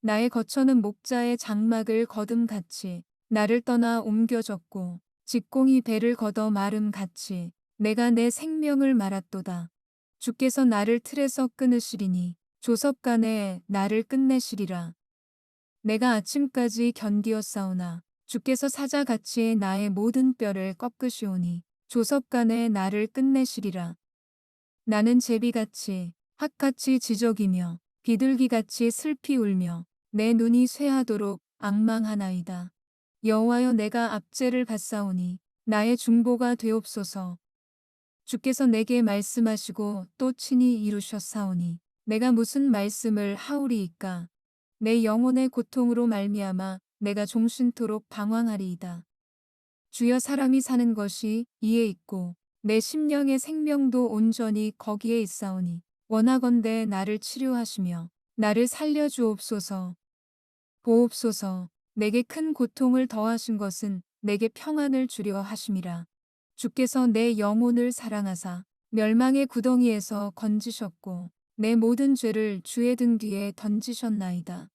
나의 거처는 목자의 장막을 거둠같이 나를 떠나 옮겨졌고 직공이 배를 걷어 마름같이 내가 내 생명을 말았도다. 주께서 나를 틀에서 끊으시리니 조섭간에 나를 끝내시리라. 내가 아침까지 견디었사오나 주께서 사자같이 나의 모든 뼈를 꺾으시오니 조섭간에 나를 끝내시리라. 나는 제비같이 학같이 지저귀며 비둘기같이 슬피 울며 내 눈이 쇠하도록 앙망하나이다. 여호와여 내가 압제를 받사오니 나의 중보가 되옵소서. 주께서 내게 말씀하시고 또 친히 이루셨사오니 내가 무슨 말씀을 하오리이까. 내 영혼의 고통으로 말미암아 내가 종신토록 방황하리이다. 주여 사람이 사는 것이 이에 있고 내 심령의 생명도 온전히 거기에 있사오니 원하건대 나를 치료하시며 나를 살려주옵소서. 보옵소서. 내게 큰 고통을 더하신 것은 내게 평안을 주려 하심이라. 주께서 내 영혼을 사랑하사 멸망의 구덩이에서 건지셨고 내 모든 죄를 주의 등 뒤에 던지셨나이다.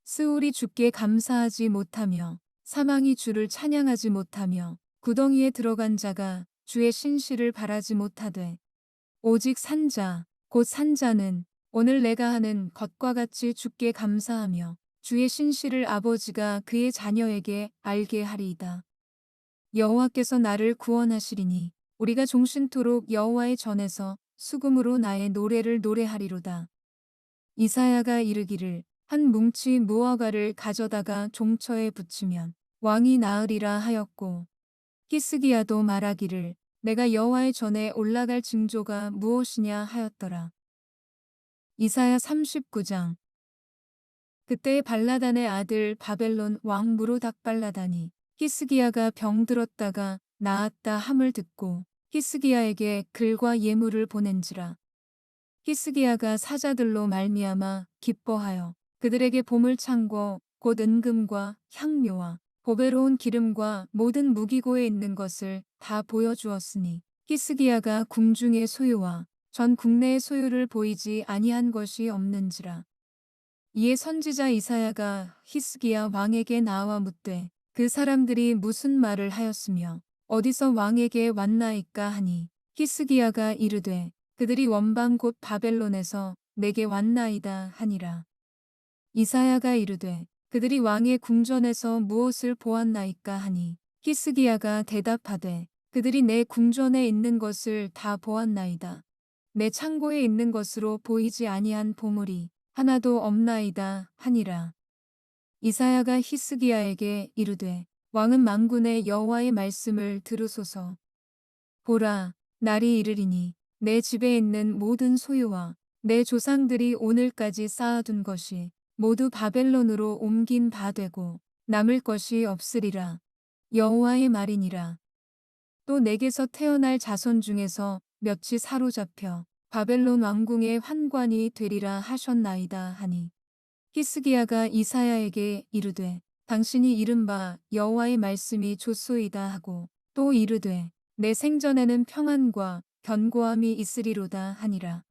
스울이 주께 감사하지 못하며 사망이 주를 찬양하지 못하며 구덩이에 들어간 자가 주의 신실을 바라지 못하되 오직 산자 곧 산자는 오늘 내가 하는 것과 같이 주께 감사하며 주의 신실을 아버지가 그의 자녀에게 알게 하리이다. 여호와께서 나를 구원하시리니 우리가 종신토록 여호와의 전에서 수금으로 나의 노래를 노래하리로다. 이사야가 이르기를 한 뭉치 무화과를 가져다가 종처에 붙이면 왕이 나으리라 하였고 히스기야도 말하기를 내가 여호와의 전에 올라갈 징조가 무엇이냐 하였더라. 이사야 39장. 그때에 발라단의 아들 바벨론 왕 무로닥발라단이 히스기야가 병들었다가 나았다 함을 듣고 히스기야에게 글과 예물을 보낸지라. 히스기야가 사자들로 말미암아 기뻐하여 그들에게 보물창고 곧 은금과 향료와 보배로운 기름과 모든 무기고에 있는 것을 다 보여주었으니 히스기야가 궁중의 소유와 전 국내의 소유를 보이지 아니한 것이 없는지라. 이에 선지자 이사야가 히스기야 왕에게 나와 묻되 그 사람들이 무슨 말을 하였으며 어디서 왕에게 왔나이까 하니 히스기야가 이르되 그들이 원방 곧 바벨론에서 내게 왔나이다 하니라. 이사야가 이르되 그들이 왕의 궁전에서 무엇을 보았나이까 하니 히스기야가 대답하되 그들이 내 궁전에 있는 것을 다 보았나이다. 내 창고에 있는 것으로 보이지 아니한 보물이 하나도 없나이다 하니라. 이사야가 히스기야에게 이르되 왕은 만군의 여호와의 말씀을 들으소서. 보라, 날이 이르리니 내 집에 있는 모든 소유와 내 조상들이 오늘까지 쌓아둔 것이 모두 바벨론으로 옮긴 바 되고 남을 것이 없으리라. 여호와의 말이니라. 또 내게서 태어날 자손 중에서 몇이 사로잡혀 바벨론 왕궁의 환관이 되리라 하셨나이다 하니 히스기야가 이사야에게 이르되 당신이 이른바 여호와의 말씀이 좋소이다 하고 또 이르되 내 생전에는 평안과 견고함이 있으리로다 하니라.